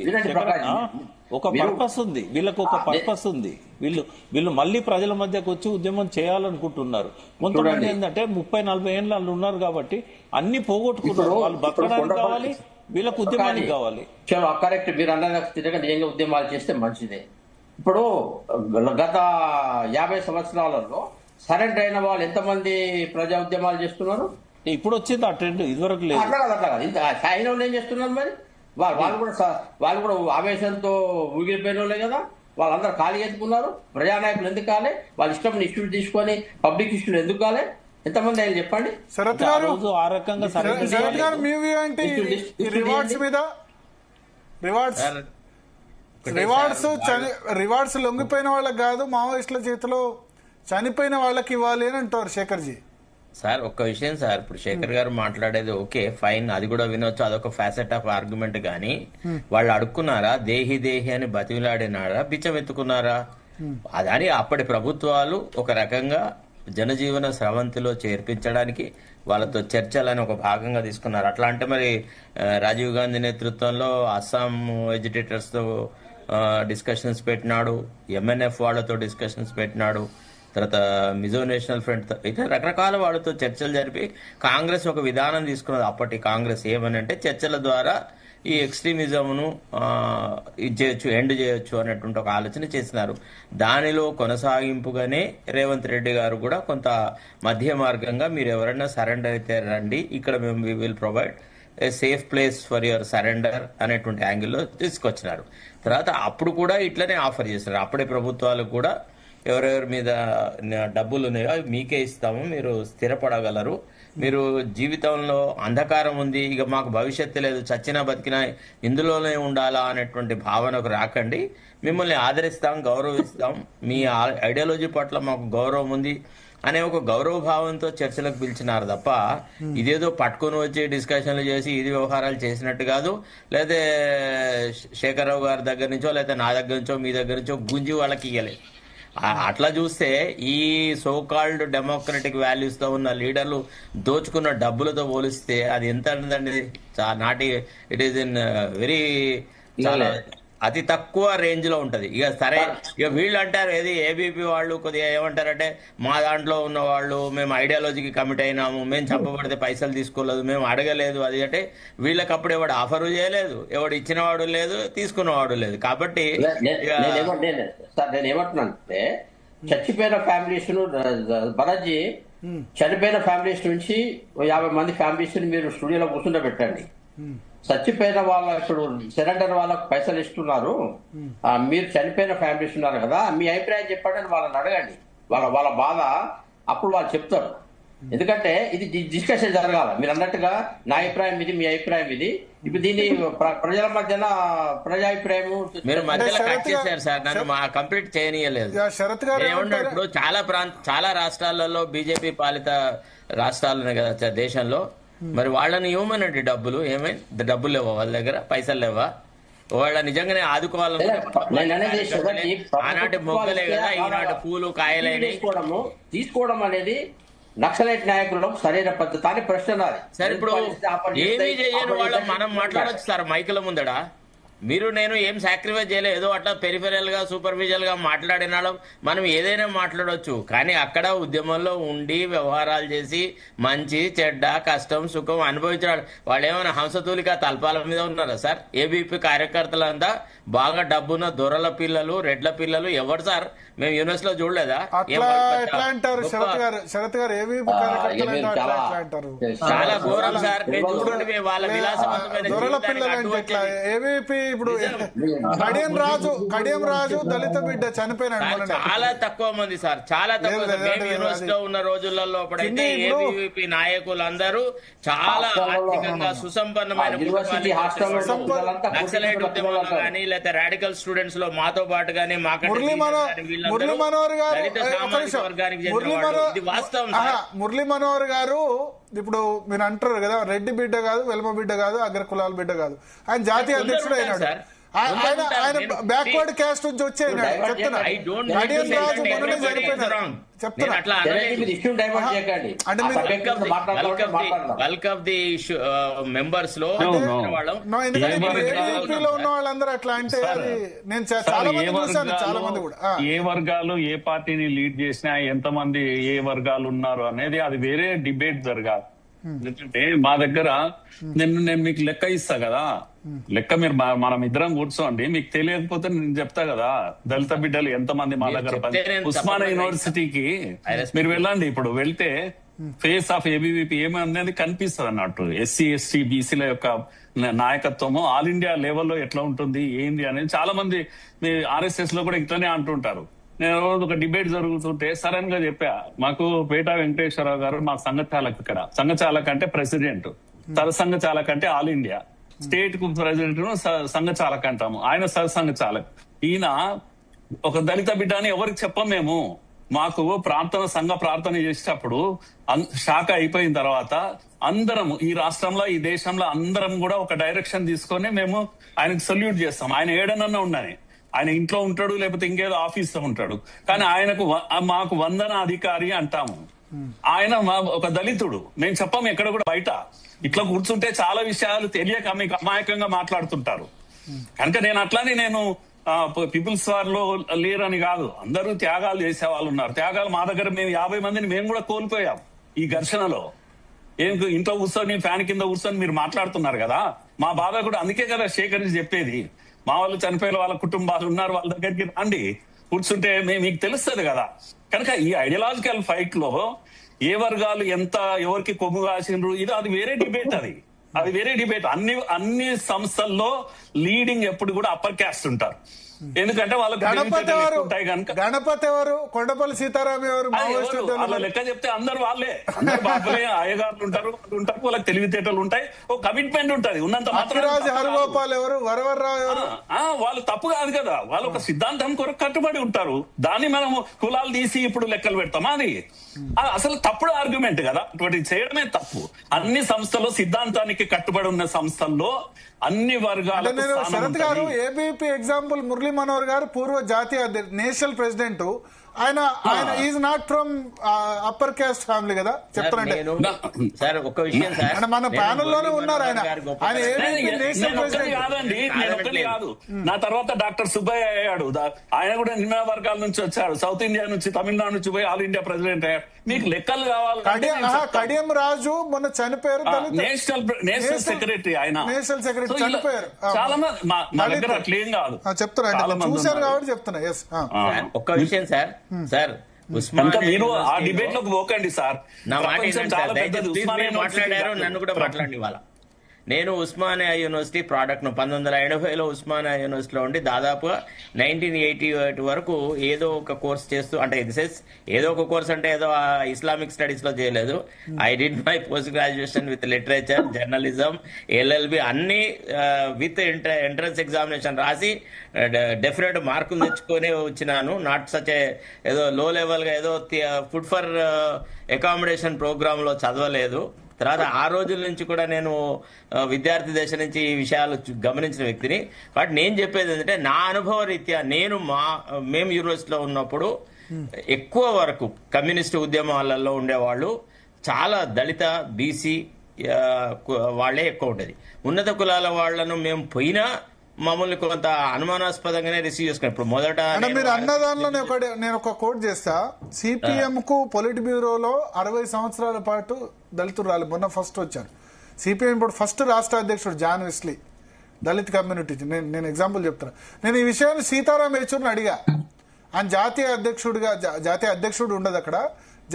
ఒక పర్పస్ ఉంది, వీళ్ళకు ఒక పర్పస్ ఉంది. వీళ్ళు మళ్ళీ ప్రజల మధ్యకు వచ్చి ఉద్యమం చేయాలనుకుంటున్నారు. కొంతమంది ఏంటంటే 30-40 ఏళ్ళు వాళ్ళు ఉన్నారు కాబట్టి అన్ని పోగొట్టుకున్నారు. వాళ్ళు బతకడానికి కావాలి, వీళ్ళకు ఉద్యమానికి కావాలి. చలో కరెక్ట్, మీరు అన్నది తిరగ నిజంగా ఉద్యమాలు చేస్తే మంచిదే. ఇప్పుడు గత 50 సంవత్సరాలలో సరెండర్ అయిన వాళ్ళు ఎంతమంది ప్రజా ఉద్యమాలు చేస్తున్నారు? ఇప్పుడు వచ్చింది ఆ ట్రెండ్, ఇదివరకు లేదు. అట్లా కాదు ఇంత అయిన వాళ్ళు ఏం చేస్తున్నారు మరి? వాళ్ళు కూడా ఆవేశంతో ఊగిరిపోయిన వాళ్ళే కదా. వాళ్ళందరూ ఖాళీ ఎత్తుకున్నారు. ప్రజానాయకులు ఎందుకు కాలే? వాళ్ళ ఇష్టం ఇష్యూలు తీసుకొని పబ్లిక్ ఇష్యూలు ఎందుకు కాలే? ఎంతమంది ఆయన చెప్పండి. శరత్ గారు ఆ రకంగా శరత్ గారు మీ వ్యూ ఏంటి రివార్డ్స్ మీద? రివార్డ్స్ లొంగిపోయిన వాళ్ళకి కాదు, మావోయిస్టుల చేతిలో చనిపోయిన వాళ్ళకి ఇవ్వాలి అని అంటారు శేఖర్జీ. సార్ ఒక్క విషయం సార్, ఇప్పుడు శేఖర్ గారు మాట్లాడేది ఓకే ఫైన్, అది కూడా వినొచ్చు, అదొక ఫ్యాసెట్ ఆఫ్ ఆర్గ్యుమెంట్. కానీ వాళ్ళు అడుక్కున్నారా? దేహి అని బతిలాడినారా? బిచ్చం ఎత్తుకున్నారా? అదని అప్పటి ప్రభుత్వాలు ఒక రకంగా జనజీవన స్రవంతిలో చేర్పించడానికి వాళ్ళతో చర్చలని ఒక భాగంగా తీసుకున్నారు. అట్లా అంటే మరి రాజీవ్ గాంధీ నేతృత్వంలో అస్సాం ఎడ్యుకేటర్స్ తో డిస్కషన్స్ పెట్టినాడు, ఎంఎన్ఎఫ్ వాళ్ళతో డిస్కషన్స్ పెట్టినాడు, తర్వాత మిజో నేషనల్ ఫ్రంట్, ఇట్లా రకరకాల వాళ్ళతో చర్చలు జరిపి కాంగ్రెస్ ఒక విధానం తీసుకున్నది. అప్పటి కాంగ్రెస్ ఏమని అంటే చర్చల ద్వారా ఈ ఎక్స్ట్రీమిజంను ఇది చేయొచ్చు, ఎండ్ చేయొచ్చు అనేటువంటి ఒక ఆలోచన చేసినారు. దానిలో కొనసాగింపుగానే రేవంత్ రెడ్డి గారు కూడా కొంత మధ్య మార్గంగా మీరు ఎవరైనా సరెండర్ అయితే రండి, ఇక్కడ మేము we will provide a safe place for your surrender అనేటువంటి యాంగిల్లో తీసుకొచ్చినారు. తర్వాత అప్పుడు కూడా ఇట్లనే ఆఫర్ చేస్తున్నారు. అప్పుడే ప్రభుత్వాలు కూడా ఎవరెవరి మీద డబ్బులు ఉన్నాయో అవి మీకే ఇస్తాము, మీరు స్థిరపడగలరు, మీరు జీవితంలో అంధకారం ఉంది, ఇక మాకు భవిష్యత్తు లేదు, చచ్చినా బతికినా ఇందులోనే ఉండాలా అనేటువంటి భావనకు రాకండి, మిమ్మల్ని ఆదరిస్తాం, గౌరవిస్తాం, మీ ఐడియాలజీ పట్ల మాకు గౌరవం ఉంది అనే ఒక గౌరవ భావంతో చర్చలకు పిలిచినారు తప్ప ఇదేదో పట్టుకుని వచ్చి డిస్కషన్లు చేసి ఇది వ్యవహారాలు చేసినట్టు కాదు. లేదా శేఖరరావు గారి దగ్గర నుంచో లేదా నా దగ్గర నుంచో మీ దగ్గర నుంచో గుంజి వాళ్ళకి ఇయ్యలేదు. అట్లా చూస్తే ఈ సోకాల్డ్ డెమోక్రటిక్ వాల్యూస్ తో ఉన్న లీడర్లు దోచుకున్న డబ్బులతో పోలిస్తే అది ఎంత ఉందండి? నాటి ఇట్ ఈస్ ఇన్ వెరీ చాలా అతి తక్కువ రేంజ్ లో ఉంటది. ఇక సరే, ఇక వీళ్ళు అంటారు ఏది ఏబీపీ వాళ్ళు కొద్దిగా ఏమంటారంటే మా దాంట్లో ఉన్న వాళ్ళు మేము ఐడియాలజీకి కమిట్ అయినాము, మేము చంపబడితే పైసలు తీసుకోలేదు, మేము అడగలేదు. అది అంటే వీళ్ళకి అప్పుడు ఎవడు ఆఫర్ చేయలేదు, ఎవడు ఇచ్చినవాడు లేదు, తీసుకున్నవాడు లేదు. కాబట్టి నేనేమంటున్నానంటే చచ్చిపోయిన ఫ్యామిలీస్ ను భరత్జీ చనిపోయిన ఫ్యామిలీస్ నుంచి 50 మంది ఫ్యామిలీస్ ని మీరు స్టూడియోలో కూర్చుండబెట్టండి. చచ్చిపోయిన వాళ్ళ ఇప్పుడు సరెండర్ వాళ్ళకు పైసలు ఇస్తున్నారు, మీరు చనిపోయిన ఫ్యామిలీస్ ఉన్నారు కదా, మీ అభిప్రాయం చెప్పండి వాళ్ళని అడగండి. వాళ్ళ బాధ అప్పుడు వాళ్ళు చెప్తారు. ఎందుకంటే ఇది డిస్కషన్ జరగాల. మీరు అన్నట్టుగా నా అభిప్రాయం ఇది, మీ అభిప్రాయం ఇది. ఇప్పుడు దీన్ని ప్రజల మధ్యన ప్రజాభిప్రాయం మీరు మధ్యలో కట్ చేశారు సార్, నన్ను కంప్లీట్ చేయనీయలేదు. ఇప్పుడు చాలా రాష్ట్రాలలో బీజేపీ పాలిత రాష్ట్రాలు ఉన్నాయి కదా దేశంలో, మరి వాళ్ళని ఇవ్వమనండి డబ్బులు. ఏమైంది? డబ్బులు లేవా వాళ్ళ దగ్గర? పైసలు లేవా? వాళ్ళ నిజంగానే ఆదుకోవాలని ఆనాటి మొగ్గలే కదా ఈనాటి పూలు కాయలైన తీసుకోవడం అనేది నక్సలైట్ నాయకులకు సరైన పద్ధతి అని ప్రశ్న. సార్ ఇప్పుడు ఏమీ చేయని వాళ్ళం మనం మాట్లాడొచ్చు సార్ మైకుల ముందడ. మీరు నేను ఏం సాక్రిఫైస్ చేయలేదు, ఏదో అట్లా పెరిఫెరల్ గా సూపర్ఫిషియల్ గా మాట్లాడినాడు, మనం ఏదైనా మాట్లాడవచ్చు. కానీ అక్కడ ఉద్యమంలో ఉండి వ్యవహారాలు చేసి మంచి చెడ్డ కష్టం సుఖం అనుభవించాడు. వాళ్ళు ఏమైనా హంసతూలిక తల్పాల మీద ఉన్నారా సార్? ఏబీపీ కార్యకర్తలంతా బాగా డబ్బున్న దొరల పిల్లలు, రెడ్ల పిల్లలు. ఎవరు సార్? మేము యూనివర్సిటీలో చూడలేదా? చాలా ఘోరం సార్. నేను చూడండి వాళ్ళ విలాసవంతమైన ఏబీపీ ఇప్పుడు కడియం రాజు దళిత బిడ్డ చనిపోయినాడు. చాలా తక్కువ మంది సార్, చాలా తక్కువ. మేము యూనివర్సిటీలో ఉన్న రోజులలో అప్పుడైతే ఏబీవీపీ నాయకులందరూ చాలా ఆర్థికంగా సుసంపన్నమైన నక్సలైట్ ఉద్యమంలో కానీ లేకపోతే రాడికల్ స్టూడెంట్స్ లో మాతో పాటు కానీ మురళీ మనోహర్ గారు వాస్తవం. మురళీ మనోహర్ గారు ఇప్పుడు మీరు అంటారు కదా, రెడ్డి బిడ్డ కాదు, వెల్మ బిడ్డ కాదు, అగ్ర కులాల బిడ్డ కాదు, ఆయన జాతీయ అధ్యక్షుడు అయినాడు. ఆయన బ్యాక్వర్డ్ క్యాస్ట్ నుంచి వచ్చేయినాడు. చెప్తున్నా కడియం రాజు మొన్ననే చనిపోయినారు. చెప్తున్నా మెంబర్స్ లో ఏపీలో ఉన్న వాళ్ళందరూ అట్లా అంటే అది నేను చాలా మంది చూశాను. చాలా మంది కూడా ఏ వర్గాలు ఏ పార్టీని లీడ్ చేసినా ఎంతమంది ఏ వర్గాలు ఉన్నారు అనేది అది వేరే డిబేట్ జరగాలి. ఎందుకంటే మా దగ్గర నేను మీకు లెక్క ఇస్తా కదా, లెక్క మీరు మనం ఇద్దరం కూర్చోండి, మీకు తెలియకపోతే నేను చెప్తా కదా దళిత బిడ్డలు ఎంతమంది మా దగ్గర ఉస్మానియా యూనివర్సిటీకి మీరు వెళ్ళండి. ఇప్పుడు వెళ్తే ఫేస్ ఆఫ్ ఏబీవీపీ ఏమనేది కనిపిస్తుంది అన్నట్టు. ఎస్సీ ఎస్టీ బీసీల యొక్క నాయకత్వము ఆల్ ఇండియా లెవెల్లో ఎట్లా ఉంటుంది ఏంది అనేది చాలా మంది మీ ఆర్ఎస్ఎస్ లో కూడా ఇట్లానే అంటుంటారు. నేను రోజు ఒక డిబేట్ జరుగుతుంటే సడన్ గా చెప్పా, మాకు పేటా వెంకటేశ్వరరావు గారు మా సంఘచాలక్, ఇక్కడ సంఘచాలక్ అంటే ప్రెసిడెంట్, సరసంఘ చాలక్ అంటే ఆల్ ఇండియా, స్టేట్ కు ప్రెసిడెంట్ సంఘ చాలక్ అంటాము, ఆయన సరసంఘ చాలక్. ఈయన ఒక దళిత బిడ్డ అని ఎవరికి చెప్పం మేము. మాకు సంఘ ప్రార్థన చేసేటప్పుడు శాఖ అయిపోయిన తర్వాత అందరం ఈ రాష్ట్రంలో ఈ దేశంలో అందరం కూడా ఒక డైరెక్షన్ తీసుకొని మేము ఆయనకు సల్యూట్ చేస్తాం. ఆయన ఏడనన్నా ఉండని, ఆయన ఇంట్లో ఉంటాడు లేకపోతే ఇంకేదో ఆఫీస్ లో ఉంటాడు, కానీ ఆయనకు మాకు వందన అధికారి అంటాము. ఆయన ఒక దళితుడు, మేము చెప్పాము ఎక్కడ కూడా. బయట ఇట్లా కూర్చుంటే చాలా విషయాలు తెలియక మీకు అమాయకంగా మాట్లాడుతుంటారు. కనుక నేను అట్లానే నేను పీపుల్స్ వార్ లో లేరని కాదు, అందరూ త్యాగాలు చేసే వాళ్ళు ఉన్నారు. త్యాగాలు మా దగ్గర మేము 50 మందిని మేము కూడా కోల్పోయాం ఈ ఘర్షణలో. ఇంట్లో కూర్చొని ఫ్యాన్ కింద కూర్చొని మీరు మాట్లాడుతున్నారు కదా, మా బాధ కూడా అందుకే కదా శేఖరించి చెప్పేది. మా వాళ్ళు చనిపోయిన వాళ్ళ కుటుంబాలు ఉన్నారు, వాళ్ళ దగ్గరికి రండి కూర్చుంటే మీకు తెలుస్తుంది కదా. కనుక ఈ ఐడియాలజికల్ ఫైట్ లో ఏ వర్గాలు ఎంత ఎవరికి కొమ్ము కాసిండ్రు అది వేరే డిబేట్. అది వేరే డిబేట్. అన్ని సంస్థల్లో లీడింగ్ ఎప్పుడు కూడా అప్పర్ క్యాస్ట్ ఉంటారు. ఎందుకంటే వాళ్ళకి ఉంటాయి కనుక. గణపతి ఎవరు, కొండపల్లి సీతారాం ఎవరు, వాళ్ళ లెక్క చెప్తే అందరు వాళ్ళే, అందరు బాబులే, అయ్యగారులు ఉంటారు, వాళ్ళకి తెలివితేటలు ఉంటాయి, ఒక కమిట్మెంట్ ఉంటది. ఉన్నంత హరిగోపాల్ ఎవరు, వరవర్రావు ఎవరు, వాళ్ళు తప్పు కాదు కదా, వాళ్ళు ఒక సిద్ధాంతం కొరకు కట్టుబడి ఉంటారు. దాన్ని మనము కులాలు తీసి ఇప్పుడు లెక్కలు పెడతామా? అది అసలు తప్పుడు ఆర్గ్యుమెంట్ కదా, అటువంటి చేయడమే తప్పు. అన్ని సంస్థలు సిద్ధాంతానికి కట్టుబడి ఉన్న సంస్థల్లో అన్ని వర్గాలు. శరత్ గారు ఏబీపీ ఎగ్జాంపుల్, మురళీ మనోహర్ గారు పూర్వ జాతీయ నేషనల్ ప్రెసిడెంట్, ఆయన is not from upper caste family కదా చెప్తారంటే. సార్ ఒక్క విషయం సార్, మన ప్యానెల్ లోనే ఉన్నారు ఆయన. కాదండి, కాదు. నా తర్వాత డాక్టర్ సుబ్బయ్య అయ్యాడు, ఆయన కూడా నిమ్న వర్గాల నుంచి వచ్చాడు, సౌత్ ఇండియా నుంచి, తమిళనాడు నుంచి పోయి ఆల్ ఇండియా ప్రెసిడెంట్ అయ్యాడు. మీకు లెక్కలు కావాలి. కడియం రాజు మొన్న చనిపోయారు, నేషనల్ సెక్రటరీ, ఆయన నేషనల్ సెక్రటరీ చనిపోయారు. చాలా మంది మా దగ్గర అట్లేం కాదు, చెప్తున్నా చూశారు కాబట్టి చెప్తున్నా. ఒక్క విషయం సార్, మీరు ఆ డిబేట్ లోకి పోకండి సార్. నా మాట మాట్లాడారు, నన్ను కూడా మాట్లాడండి. ఇవాళ నేను ఉస్మానియా యూనివర్సిటీ ప్రోడక్ట్ ను 1980లో ఉస్మానియా యూనివర్సిటీలో ఉండి దాదాపుగా 1988 వరకు ఏదో ఒక కోర్స్ చేస్తూ, అంటే ఏదో ఒక కోర్స్ అంటే ఏదో ఇస్లామిక్ స్టడీస్ లో చేయలేదు. I did my post graduation with literature, journalism, LLB అన్ని విత్ ఎంట్రన్స్ ఎగ్జామినేషన్ రాసి డెఫినెట్ మార్కులు తెచ్చుకొని వచ్చినాను. నాట్ సచ్ ఏదో లో లెవెల్ గా ఏదో ఫుడ్ ఫర్ అకామిడేషన్ ప్రోగ్రామ్ లో చదవలేదు. తర్వాత ఆ రోజుల నుంచి కూడా నేను విద్యార్థి దశ నుంచి ఈ విషయాలు గమనించిన వ్యక్తిని. బట్ నేను చెప్పేది ఏంటంటే, నా అనుభవ రీత్యా మేము యూనివర్సిటీలో ఉన్నప్పుడు ఎక్కువ వరకు కమ్యూనిస్టు ఉద్యమాలలో ఉండేవాళ్ళు చాలా దళిత, బీసీ వాళ్లే ఎక్కువ ఉండేది. ఉన్నత కులాల వాళ్లను మేము పోయినా మమ్మల్ని కొంత అనుమానాస్పదంగానే రిసీవ్ చేసుకున్నాం. ఇప్పుడు మొదట మీరు అన్నదానిలో నేను ఒక కోట్ చేస్తా. సిపిఎం కు పొలిట్ బ్యూరోలో 60 సంవత్సరాల పాటు దళితులు రాలి, మొన్న ఫస్ట్ వచ్చారు. సిపిఎం ఇప్పుడు ఫస్ట్ రాష్ట్ర అధ్యక్షుడు జాన్ వెస్లీ, దళిత కమ్యూనిటీ. నేను ఎగ్జాంపుల్ చెప్తాను. నేను ఈ విషయాన్ని సీతారాం యేచూరిని అడిగా. ఆయన జాతీయ అధ్యక్షుడు ఉండదు, అక్కడ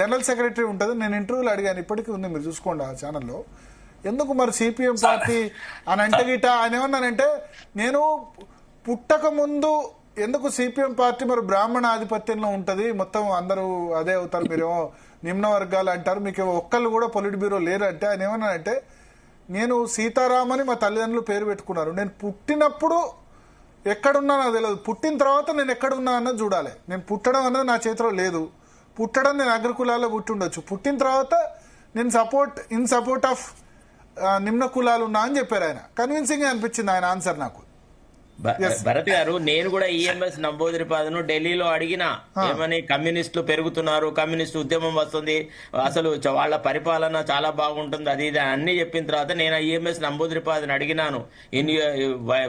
జనరల్ సెక్రటరీ ఉంటుంది. నేను ఇంటర్వ్యూలో అడిగాను, ఇప్పటికీ ఉంది, మీరు చూసుకోండి ఆ ఛానల్లో. ఎందుకు మరి సిపిఎం పార్టీ అని అంటే గిట ఆయన ఏమన్నానంటే, నేను పుట్టక ముందు ఎందుకు సిపిఎం పార్టీ మరి బ్రాహ్మణ ఆధిపత్యంలో ఉంటది, మొత్తం అందరూ అదే అవుతారు, మీరేమో నిమ్న వర్గాలు అంటారు, మీకు ఒక్కళ్ళు కూడా పొలిట్ బ్యూరో లేరు అంటే ఆయన ఏమన్నానంటే, నేను సీతారామని మా తల్లిదండ్రులు పేరు పెట్టుకున్నారు, నేను పుట్టినప్పుడు ఎక్కడున్నా నాకు తెలియదు, పుట్టిన తర్వాత నేను ఎక్కడున్నా అన్నది చూడాలి, నేను పుట్టడం అన్నది నా చేతిలో లేదు, పుట్టడం నేను అగ్రకులాల్లో పుట్టి ఉండొచ్చు, పుట్టిన తర్వాత నేను ఇన్ సపోర్ట్ ఆఫ్ నిమ్న కులాలు ఉన్నా అని చెప్పారు ఆయన. కన్విన్సింగ్ అనిపించింది ఆయన ఆన్సర్ నాకు. భరత్ గారు, నేను కూడా ఈఎంఎస్ నంబూదిరిపాదను ఢిల్లీలో అడిగినా, ఏమని కమ్యూనిస్టులు పెరుగుతున్నారు, కమ్యూనిస్టు ఉద్యమం వస్తుంది, అసలు వాళ్ళ పరిపాలన చాలా బాగుంటుంది, అది ఇది అన్ని చెప్పిన తర్వాత నేను ఈఎంఎస్ నంబూదిరిపాదను అడిగినాను,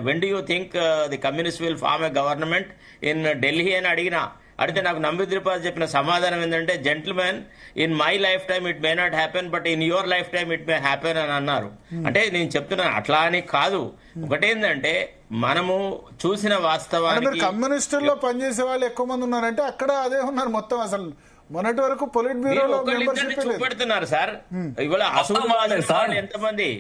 when do you think the communist will form a government in Delhi అని అడిగితే నాకు నంబూదిరిపాద చెప్పిన సమాధానం ఏంటంటే, gentlemen, in my life time it may not happen, but in your life time it may happen అని అన్నారు. అంటే నేను చెప్తున్నాను అట్లా అని కాదు, ఒకటేందంటే మనము చూసిన వాస్తవానికి కమ్యూనిస్టుల్లో పనిచేసే వాళ్ళు ఎక్కువ మంది ఉన్నారంటే అక్కడ అదే ఉన్నారు మొత్తం. అసలు మొన్నటి వరకు పొలిట్ బ్యూరోలో చూపెడుతున్నారు సార్. ఇవాళ అసలు ఎంతమంది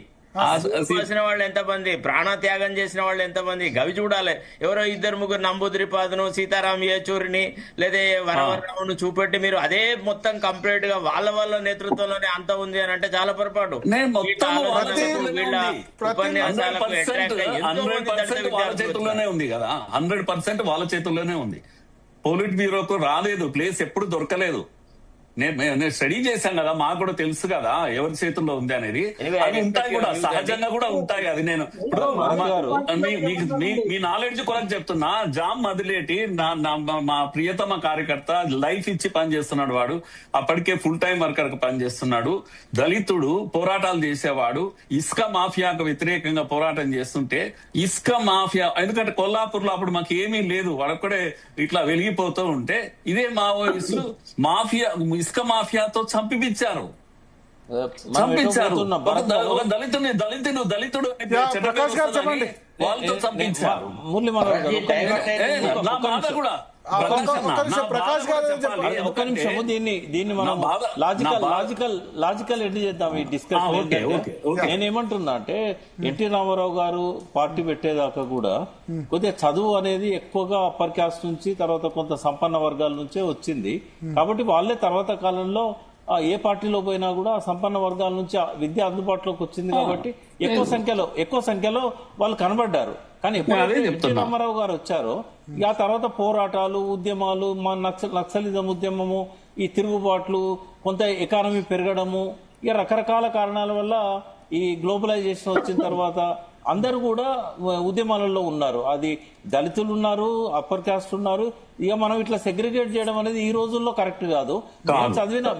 చేసిన వాళ్ళు ఎంతమంది, ప్రాణత్యాగం చేసిన వాళ్ళు ఎంతమంది, గవి చూడాలి. ఎవరో 2-3 నంబూదిరిపాదను, సీతారాం యేచూరిని లేదా వరవరరావును చూపెట్టి మీరు అదే మొత్తం కంప్లీట్ గా వాళ్ళ నేతృత్వంలోనే అంత ఉంది అని అంటే చాలా పొరపాటు. వాళ్ళ చేతుల్లోనే ఉంది కదా, 100% వాళ్ళ చేతుల్లోనే ఉంది. పొలిట్ బ్యూరోకు రాలేదు, ప్లేస్ ఎప్పుడు దొరకలేదు. నేను స్టడీ చేశాను కదా, మాకు కూడా తెలుసు కదా ఎవరి చేతుల్లో ఉంది అనేది. అవి ఉంటాయి కూడా, సహజంగా కూడా ఉంటాయి. అది నేను ఇప్పుడు మీ నాలెడ్జ్ కొరకు చెప్తున్నా. జామ్ మదిలేటి మా ప్రియతమ కార్యకర్త, లైఫ్ ఇచ్చి పనిచేస్తున్నాడు వాడు, అప్పటికే ఫుల్ టైం వర్కర్ గా పనిచేస్తున్నాడు, దళితుడు, పోరాటాలు చేసేవాడు, ఇసుక మాఫియాకు వ్యతిరేకంగా పోరాటం చేస్తుంటే, ఇసుక మాఫియా, ఎందుకంటే కొల్లాపూర్ లో అప్పుడు మాకు ఏమీ లేదు, వాడొక్కడే ఇట్లా వెలిగిపోతూ ఉంటే ఇదే మావోయిస్టులు మాఫియా, ఇసుక మాఫియాతో చంపించారు. ఒక దళితుడు వాళ్ళతో చంపించారు. నా బాధ కూడా ఒక్క నిమిషము, దీన్ని మనం లాజికల్ ఎడ్ చేద్దాం ఈ డిస్కషన్. నేనేమంటున్నా అంటే, ఎన్టీ రామారావు గారు పార్టీ పెట్టేదాకా కూడా కొద్దిగా చదువు అనేది ఎక్కువగా అప్పర్ క్యాస్ట్ నుంచి, తర్వాత కొంత సంపన్న వర్గాల నుంచే వచ్చింది. కాబట్టి వాళ్ళే తర్వాత కాలంలో ఏ పార్టీలో పోయినా కూడా సంపన్న వర్గాల నుంచి విద్య అందుబాటులోకి వచ్చింది కాబట్టి ఎక్కువ సంఖ్యలో వాళ్ళు కనబడ్డారు. కానీ ఎప్పుడైతే ఎన్టీ రామారావు గారు వచ్చారో ఆ తర్వాత పోరాటాలు, ఉద్యమాలు, మా నక్సలిజం ఉద్యమము, ఈ తిరుగుబాట్లు, కొంత ఎకానమీ పెరగడము, ఇక రకరకాల కారణాల వల్ల ఈ గ్లోబలైజేషన్ వచ్చిన తర్వాత అందరూ కూడా ఉద్యమాలలో ఉన్నారు. అది దళితులు ఉన్నారు, అప్పర్ క్యాస్ట్ ఉన్నారు. ఇక మనం ఇట్లా సెగ్రిగేట్ చేయడం అనేది ఈ రోజుల్లో కరెక్ట్ కాదు.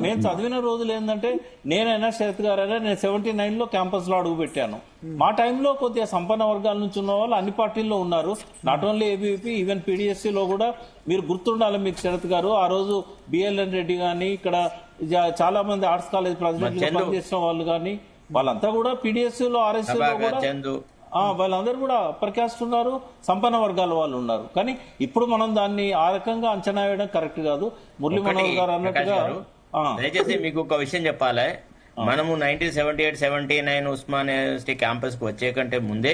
మేము చదివిన రోజులు ఏంటంటే, నేనైనా శరత్ గారైనా, నేను 79 లో క్యాంపస్ లో అడుగు పెట్టాను. మా టైంలో కొద్దిగా సంపన్న వర్గాల నుంచి ఉన్న వాళ్ళు అన్ని పార్టీల్లో ఉన్నారు. Not only ABVP, even PDSC లో కూడా. మీరు గుర్తుండాలి మీకు శరత్ గారు, ఆ రోజు బిఎల్ఎన్ రెడ్డి గాని, ఇక్కడ చాలా మంది ఆర్ట్స్ కాలేజ్ ప్రెసిడెంట్ పనిచేసిన వాళ్ళు గాని, వాళ్ళంతా కూడా పీడీఎస్సీ లో, ఆర్ఎస్సీ లో కూడా వాళ్ళందరూ కూడా అప్పర్ క్యాస్ట్ ఉన్నారు, సంపన్న వర్గాల వాళ్ళు ఉన్నారు. కానీ ఇప్పుడు మనం దాన్ని ఆ రకంగా అంచనా వేయడం కరెక్ట్ కాదు. మురళీ మనోహర్ గారు అన్నట్టుగా దయచేసి మీకు ఒక విషయం చెప్పాలి. మనము 1978-79 ఉస్మానియా యూనివర్సిటీ క్యాంపస్ కు వచ్చే కంటే ముందే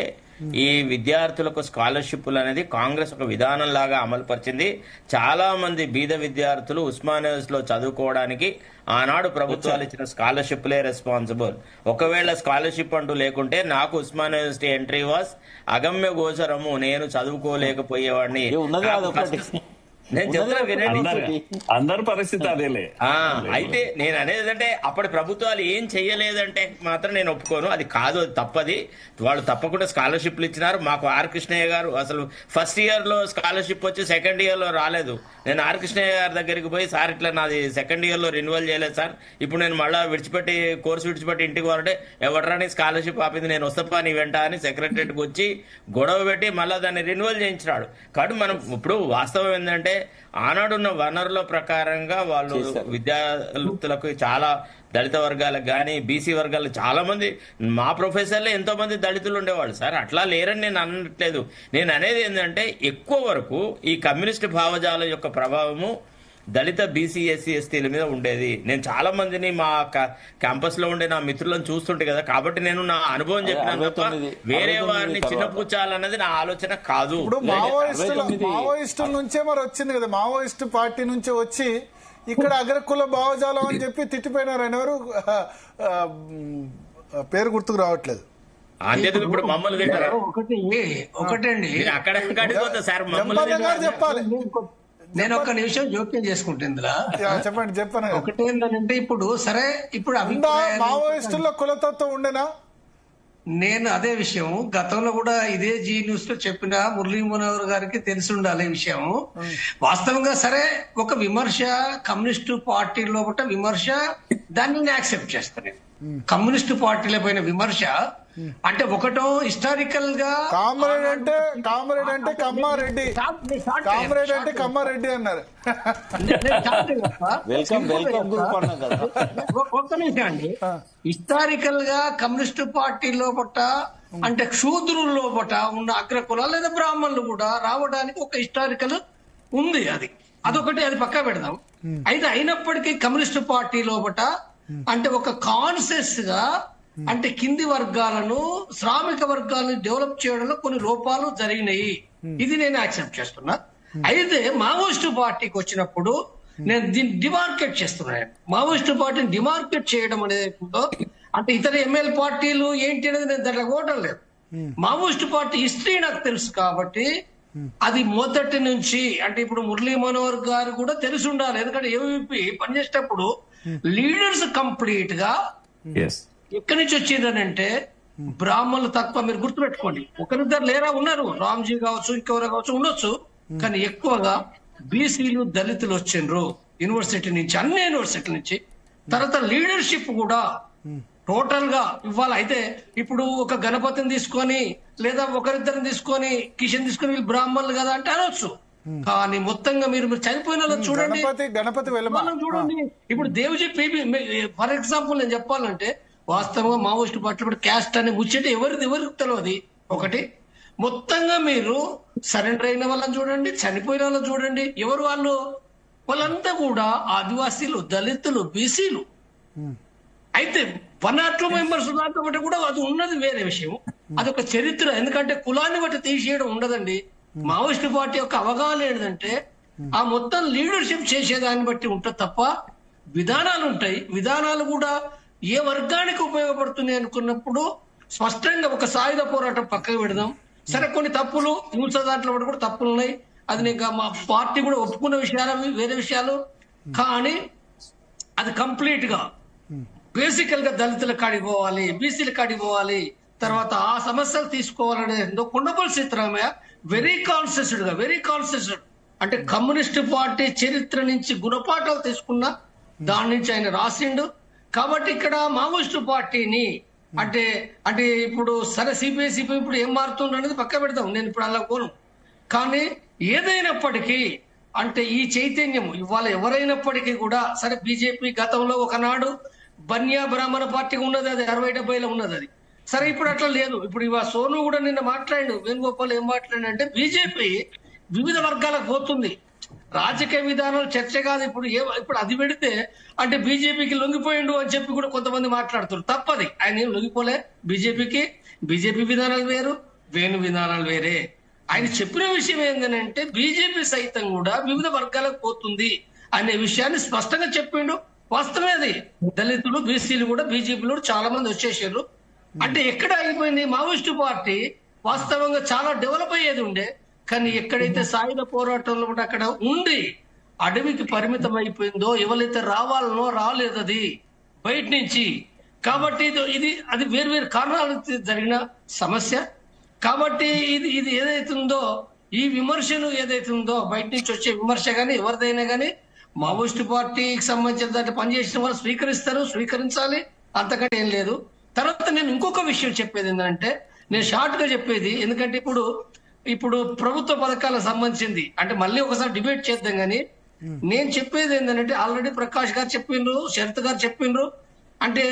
ఈ విద్యార్థులకు స్కాలర్షిప్లు అనేది కాంగ్రెస్ ఒక విధానం లాగా అమలు పరిచింది. చాలా మంది బీద విద్యార్థులు ఉస్మానియా లో చదువుకోవడానికి ఆనాడు ప్రభుత్వాలు ఇచ్చిన స్కాలర్షిప్లే రెస్పాన్సిబుల్. ఒకవేళ స్కాలర్షిప్ అంటూ లేకుంటే నాకు ఉస్మానియా యూనివర్సిటీ ఎంట్రీ వాస్ అగమ్య గోచరము, నేను చదువుకోలేకపోయేవాడిని. నేను చెప్తున్నా వినండి, అందరి పరిస్థితి అదేలే. అయితే నేను అనేది అంటే, అప్పటి ప్రభుత్వాలు ఏం చెయ్యలేదంటే మాత్రం నేను ఒప్పుకోను. అది కాదు, అది తప్పది. వాళ్ళు తప్పకుండా స్కాలర్షిప్లు ఇచ్చినారు. మాకు ఆర్ కృష్ణయ్య గారు అసలు ఫస్ట్ ఇయర్ లో స్కాలర్షిప్ వచ్చి సెకండ్ ఇయర్ లో రాలేదు. నేను ఆర్ కృష్ణయ్య గారి దగ్గరికి పోయి, సార్ ఇట్లా నాది సెకండ్ ఇయర్ లో రెన్యువల్ చేయలేదు సార్, ఇప్పుడు నేను మళ్ళీ కోర్సు విడిచిపెట్టి ఇంటికి పోవాలంటే, ఎవడరాని స్కాలర్షిప్ ఆపింది, నేను వస్తపా నీ వెంట అని సెక్రటరీకి వచ్చి గొడవ పెట్టి మళ్ళీ దాన్ని రెన్యువల్ చేయించినాడు. కాబట్టి మనం ఇప్పుడు వాస్తవం ఏంటంటే, ఆనాడున్న వనరుల ప్రకారంగా వాళ్ళు విద్యార్థులకు చాలా దళిత వర్గాలకు కానీ, బీసీ వర్గాలకు చాలా మంది, మా ప్రొఫెసర్లే ఎంతో మంది దళితులు ఉండేవాళ్ళు సార్. అట్లా లేరని నేను అనట్లేదు. నేను అనేది ఏంటంటే, ఎక్కువ వరకు ఈ కమ్యూనిస్ట్ భావజాలం యొక్క ప్రభావము దళిత బీసీ ఎస్సీ ఎస్టీల మీద ఉండేది. నేను చాలా మందిని మా క్యాంపస్ లో ఉండే నా మిత్రులను చూస్తుంటే కదా, కాబట్టి నేను నా అనుభవం చెప్పినాను తప్ప వేరే వారిని చిన్నపుచ్చాలన్నది నా ఆలోచన కాదు. ఇప్పుడు మావోయిస్టుల నుంచే మరి వచ్చింది కదా, మావోయిస్టు పార్టీ నుంచే వచ్చి ఇక్కడ అగ్రకుల భావజాలం అని చెప్పి తిట్టిపోయినారు. ఆయన ఎవరు పేరు గుర్తుకు రావట్లేదు. అంతేందుకు ఇప్పుడు మమ్మల్ని తింటారా? ఒకటండి అక్కడ సార్ మమ్మల్ని చెప్పాలి. నేను ఒక్క నిమిషం జోక్యం చేసుకుంటే ఇందులో చెప్పండి. ఒకటేంటంటే ఇప్పుడు సరే, ఇప్పుడు మావోయిస్టుల్లో కులతత్వం ఉండేనా? నేను అదే విషయం గతంలో కూడా ఇదే జీ న్యూస్ లో చెప్పిన మురళీ మనోహర్ గారికి తెలిసి ఉండాలి ఈ విషయం. వాస్తవంగా సరే, ఒక విమర్శ కమ్యూనిస్టు పార్టీ లోపల విమర్శ, దాన్ని నేను యాక్సెప్ట్ చేస్తాను. కమ్యూనిస్టు పార్టీల పైన విమర్శ అంటే ఒకటో హిస్టారికల్ గా కామ్రేడ్ అంటే కమ్మారెడ్డి, కామ్రేడ్ అంటే కమ్మారెడ్డి అన్నారు. ఒక్క నిమిషం అండి. హిస్టారికల్ గా కమ్యూనిస్టు పార్టీ లోపట అంటే క్షూద్రుల లోపట ఉన్న అగ్రకులాలు లేదా బ్రాహ్మణులు కూడా రావడానికి ఒక హిస్టారికల్ ఉంది. అదొకటి, అది పక్కా పెడదాం. అయితే అయినప్పటికీ కమ్యూనిస్టు పార్టీ లోపట అంటే ఒక కాన్షియస్ గా అంటే కింది వర్గాలను, శ్రామిక వర్గాలను డెవలప్ చేయడంలో కొన్ని లోపాలు జరిగినాయి. ఇది నేను యాక్సెప్ట్ చేస్తున్నా. అయితే మావోయిస్టు పార్టీకి వచ్చినప్పుడు నేను దీన్ని డిమార్కెట్ చేస్తున్నాను. మావోయిస్టు పార్టీని డిమార్కెట్ చేయడం అనేది అంటే ఇతర ఎమ్మెల్యే పార్టీలు ఏంటి అనేది నేను దాంట్లో ఓటం లేదు. మావోయిస్టు పార్టీ హిస్టరీ నాకు తెలుసు కాబట్టి అది మొదటి నుంచి అంటే ఇప్పుడు మురళీ మనోహర్ గారు కూడా తెలిసి ఉండాలి. ఎందుకంటే ఏవీపీ పనిచేసేటప్పుడు లీడర్స్ కంప్లీట్ గా ఎక్కడి నుంచి వచ్చిందని అంటే బ్రాహ్మణులు తక్కువ. మీరు గుర్తుపెట్టుకోండి, ఒకరిద్దరు లేరా ఉన్నారు, రామ్జీ కావచ్చు, ఇంకెవరో కావచ్చు, ఉండొచ్చు. కానీ ఎక్కువగా బీసీలు, దళితులు వచ్చిండ్రు యూనివర్సిటీ నుంచి, అన్ని యూనివర్సిటీ నుంచి. తర్వాత లీడర్షిప్ కూడా టోటల్ గా ఇవ్వాలి. అయితే ఇప్పుడు ఒక గణపతిని తీసుకొని లేదా ఒకరిద్దరిని తీసుకొని కిషన్ తీసుకొని వీళ్ళు బ్రాహ్మణులు కదా అంటే అనొచ్చు. కానీ మొత్తంగా మీరు చనిపోయిన వాళ్ళు చూడండి, చూడండి. ఇప్పుడు దేవజీ పీబీ ఫర్ ఎగ్జాంపుల్ నేను చెప్పాలంటే వాస్తవంగా మావోయిస్టు పార్టీ కూడా క్యాస్ట్ అనే ముచ్చట ఎవరికి తెలియదు. ఒకటి, మొత్తంగా మీరు సరెండర్ అయిన వాళ్ళని చూడండి, చనిపోయిన వాళ్ళని చూడండి, ఎవరు వాళ్ళంతా కూడా ఆదివాసీలు, దళితులు, బీసీలు. అయితే 102 మెంబర్స్ దాంట్లో బట్టి కూడా అది ఉన్నది వేరే విషయం. అదొక చరిత్ర. ఎందుకంటే కులాన్ని బట్టి తీసేయడం ఉండదండి. మావోయిస్టు పార్టీ యొక్క అవగాహన ఏంటంటే ఆ మొత్తం లీడర్షిప్ చేసేదాన్ని బట్టి ఉంటుంది తప్ప విధానాలు ఉంటాయి. విధానాలు కూడా ఏ వర్గానికి ఉపయోగపడుతున్నాయి అనుకున్నప్పుడు స్పష్టంగా ఒక సాయుధ పోరాటం పక్కకు పెడదాం. సరే, కొన్ని తప్పులు హింస దాంట్లో కూడా తప్పులు ఉన్నాయి. అది నేను మా పార్టీ కూడా ఒప్పుకున్న విషయాలు, వేరే విషయాలు. కానీ అది కంప్లీట్ గా బేసికల్ గా దళితుల కాడికి పోవాలి, బీసీల కాడికి పోవాలి, తర్వాత ఆ సమస్యలు తీసుకోవాలనేది కొండపల్లి సీతారామయ్య వెరీ కాన్షియస్డ్ అంటే కమ్యూనిస్ట్ పార్టీ చరిత్ర నుంచి గుణపాఠాలు తీసుకున్న దాని నుంచి ఆయన రాసిండు. కాబట్టి ఇక్కడ మావోయిస్టు పార్టీని అంటే ఇప్పుడు సరే సిపిఐ ఇప్పుడు ఏం మారుతుంది అనేది పక్క పెడతాం, నేను ఇప్పుడు అలా పోను. కానీ ఏదైనప్పటికీ అంటే ఈ చైతన్యం ఇవాళ ఎవరైనప్పటికీ కూడా సరే, బీజేపీ గతంలో ఒకనాడు బన్యా బ్రాహ్మణ పార్టీగా ఉన్నది, అది 60-70లో ఉన్నది. అది సరే, ఇప్పుడు అట్లా లేదు. ఇప్పుడు ఇవా సోను కూడా నిన్న మాట్లాడు, వేణుగోపాల్ ఏం మాట్లాడంటే బీజేపీ వివిధ వర్గాలకు పోతుంది. రాజకీయ విధానాలు చర్చ కాదు. ఇప్పుడు అది పెడితే అంటే బీజేపీకి లొంగిపోయిండు అని చెప్పి కూడా కొంతమంది మాట్లాడుతారు. తప్పది, ఆయన ఏం లొంగిపోలే బీజేపీకి. బీజేపీ విధానాలు వేరు, వేణు విధానాలు వేరే. ఆయన చెప్పిన విషయం ఏంటంటే బీజేపీ సైతం కూడా వివిధ వర్గాలకు పోతుంది అనే విషయాన్ని స్పష్టంగా చెప్పిండు. వాస్తవమే అది. దళితులు, బీసీలు కూడా బీజేపీలో చాలా మంది వచ్చేసారు. అంటే ఎక్కడ అయిపోయింది మావోయిస్టు పార్టీ వాస్తవంగా చాలా డెవలప్ అయ్యేది ఉండే. కానీ ఎక్కడైతే సాయుధ పోరాటంలో కూడా అక్కడ ఉండి అడవికి పరిమితం అయిపోయిందో, ఎవరైతే రావాలనో రాలేదు అది బయట నుంచి. కాబట్టి అది వేరు కారణాలు జరిగిన సమస్య. కాబట్టి ఇది ఏదైతుందో ఈ విమర్శలు ఏదైతుందో బయట నుంచి వచ్చే విమర్శ కానీ ఎవరిదైనా కానీ మావోయిస్టు పార్టీకి సంబంధించిన దాంట్లో పనిచేసిన వాళ్ళు స్వీకరించాలి, అంతకంటే ఏం లేదు. తర్వాత నేను ఇంకొక విషయం చెప్పేది ఏంటంటే, నేను షార్ట్ గా చెప్పేది, ఎందుకంటే ఇప్పుడు ప్రభుత్వ పథకాలకు సంబంధించింది అంటే మళ్ళీ ఒకసారి డిబేట్ చేద్దాం. కానీ నేను చెప్పేది ఏంటంటే ఆల్రెడీ ప్రకాష్ గారు చెప్పిండ్రు, శరత్ గారు చెప్పిండ్రు. అంటే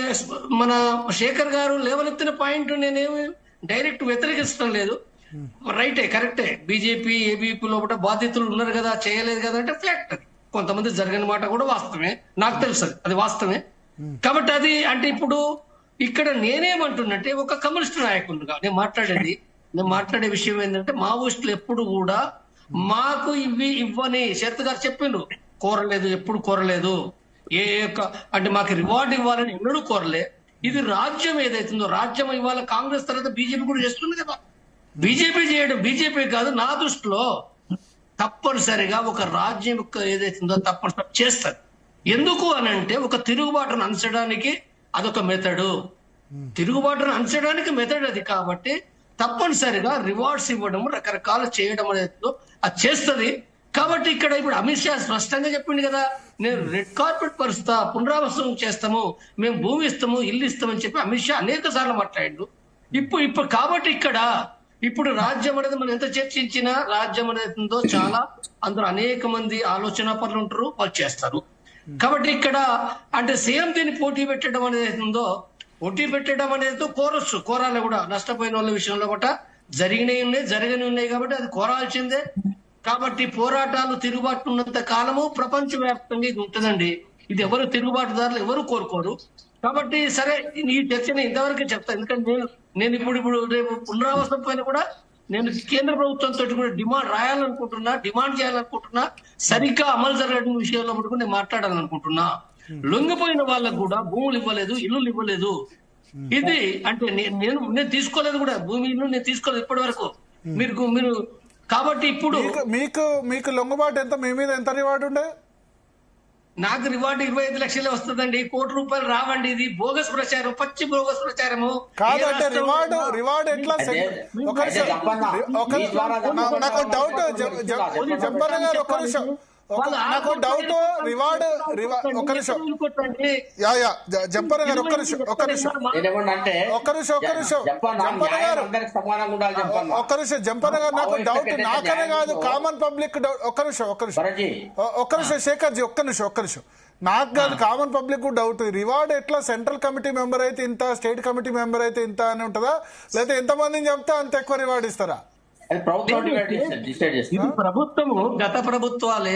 మన శేఖర్ గారు లేవనెత్తిన పాయింట్ నేనేమి డైరెక్ట్ వ్యతిరేకించడం లేదు. రైటే, కరెక్టే. బీజేపీ, ఏబీపీ లోపల బాధితులు ఉన్నారు కదా, చేయలేదు కదా అంటే ఫ్యాక్ట్. కొంతమంది జరగని మాట కూడా వాస్తవమే, నాకు తెలుసు అది వాస్తవమే. కాబట్టి అది అంటే ఇప్పుడు ఇక్కడ నేనేమంటున్నంటే ఒక కమ్యూనిస్ట్ నాయకుడిగా నేను మాట్లాడే విషయం ఏంటంటే మావోయిస్టులు ఎప్పుడు కూడా మాకు ఇవి ఇవ్వని శరత్ గారు చెప్పిండు, కోరలేదు, ఎప్పుడు కోరలేదు. ఏ యొక్క అంటే మాకు రివార్డు ఇవ్వాలని ఎన్నడూ కోరలే. ఇది రాజ్యం ఏదైతుందో, రాజ్యం ఇవాళ కాంగ్రెస్ తర్వాత బీజేపీ కూడా చేస్తుంది కదా. బీజేపీ చేయడం, బీజేపీ కాదు, నా దృష్టిలో తప్పనిసరిగా ఒక రాజ్యం ఏదైతుందో తప్పనిసరి చేస్తారు. ఎందుకు అని అంటే ఒక తిరుగుబాటును అంచడానికి అదొక మెథడు, తిరుగుబాటును అంచడానికి మెథడ్ అది. కాబట్టి తప్పనిసరిగా రివార్డ్స్ ఇవ్వడం, రకరకాలు చేయడం అనేది అది చేస్తుంది. కాబట్టి ఇక్కడ ఇప్పుడు అమిత్ షా స్పష్టంగా చెప్పింది కదా, నేను రెడ్ కార్పెట్ పరుస్తా, పునరావాసం చేస్తాము, మేము భూమి ఇస్తాము, ఇల్లు ఇస్తామని చెప్పి అమిత్ షా అనేక సార్లు మాట్లాడిండు. ఇప్పుడు కాబట్టి ఇక్కడ ఇప్పుడు రాజ్యం అనేది మనం ఎంత చర్చించినా రాజ్యం అనేది ఉందో చాలా అందులో అనేక మంది ఆలోచన పనులు ఉంటారు, వాళ్ళు చేస్తారు. కాబట్టి ఇక్కడ అంటే సీఎం దీన్ని పోటీ పెట్టడం అనేది ఉందో, పోటీ పెట్టడం అనేది కోరొచ్చు, కోరాలి కూడా. నష్టపోయిన వాళ్ళ విషయంలో కూడా జరగని ఉన్నాయి కాబట్టి అది కోరాల్సిందే. కాబట్టి పోరాటాలు, తిరుగుబాటు ఉన్నంత కాలము ప్రపంచవ్యాప్తంగా ఇది ఉంటుందండి. ఇది ఎవరు తిరుగుబాటుదారులు ఎవరు కోరుకోరు. కాబట్టి సరే ఈ చర్చని ఇంతవరకు చెప్తాను. ఎందుకంటే నేను ఇప్పుడు రేపు పునరావాసం పైన కూడా నేను కేంద్ర ప్రభుత్వంతో కూడా డిమాండ్ చేయాలనుకుంటున్నా. సరిగ్గా అమలు జరగడం విషయంలో కూడా నేను మాట్లాడాలనుకుంటున్నా. లొంగిపోయిన వాళ్ళకు కూడా భూములు ఇవ్వలేదు, ఇల్లులు ఇవ్వలేదు. ఇది అంటే నేను తీసుకోలేదు కూడా, భూమి ఇల్లు నేను తీసుకోలేదు ఇప్పటి వరకు. మీరు కాబట్టి ఇప్పుడు మీకు లొంగుబాటు ఎంత, మీ మీద ఎంత రివార్డు ఉండే? నాకు రివార్డు 25 లక్షలే వస్తుందండి, ₹1 రావండి. ఇది బోగస్ ప్రచారం, పచ్చి బోగస్ ప్రచారము కాదంటే రివార్డు ఎట్లా? నాకు డౌట్, జంపన్న గారు ఒక్క నిమిషం, నాకు డౌట్. రివార్డు ఒక్క నిమిషం, జంపన్న గారు ఒక్క నిమిషం జంపన్న గారు నాకు డౌట్, నాకనే కాదు కామన్ పబ్లిక్ డౌట్. ఒక్క నిమిషం శేఖర్ జీ, ఒక్క నిమిషం నాకు కాదు కామన్ పబ్లిక్ డౌట్. రివార్డ్ ఎట్లా? సెంట్రల్ కమిటీ మెంబర్ అయితే ఇంత, స్టేట్ కమిటీ మెంబర్ అయితే ఇంత అని ఉంటుందా, లేకపోతే ఎంతమందిని చెప్తే అంత ఎక్కువ రివార్డ్ ఇస్తారా? ప్రభుత్వము గత ప్రభుత్వాలే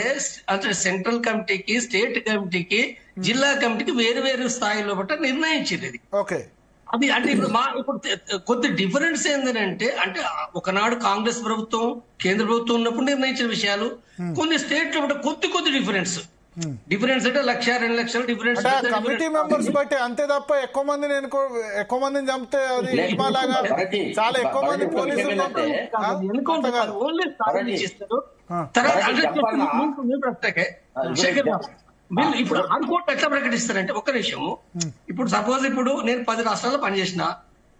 అంటే సెంట్రల్ కమిటీకి, స్టేట్ కమిటీకి, జిల్లా కమిటీకి వేరు స్థాయిలో బట్ట నిర్ణయించింది. ఓకే, అది అంటే ఇప్పుడు కొద్ది డిఫరెన్స్ ఏంటంటే, అంటే ఒకనాడు కాంగ్రెస్ ప్రభుత్వం, కేంద్ర ప్రభుత్వం ఉన్నప్పుడు నిర్ణయించిన విషయాలు, కొన్ని స్టేట్ లో కొద్ది డిఫరెన్స్ అంటే 1,00,000, 2 లక్షలు డిఫరెన్స్ కమిటీ మెంబర్స్ బట్టి అంతే తప్ప ఎక్కువ మందిని చంపితే అది చాలా ఎక్కువ మంది పోలీసులు ఇప్పుడు హైకోర్టు ఎట్లా ప్రకటిస్తారంటే, ఒక్క నిమిషము, ఇప్పుడు సపోజ్ ఇప్పుడు నేను 10 రాష్ట్రాల్లో పనిచేసిన,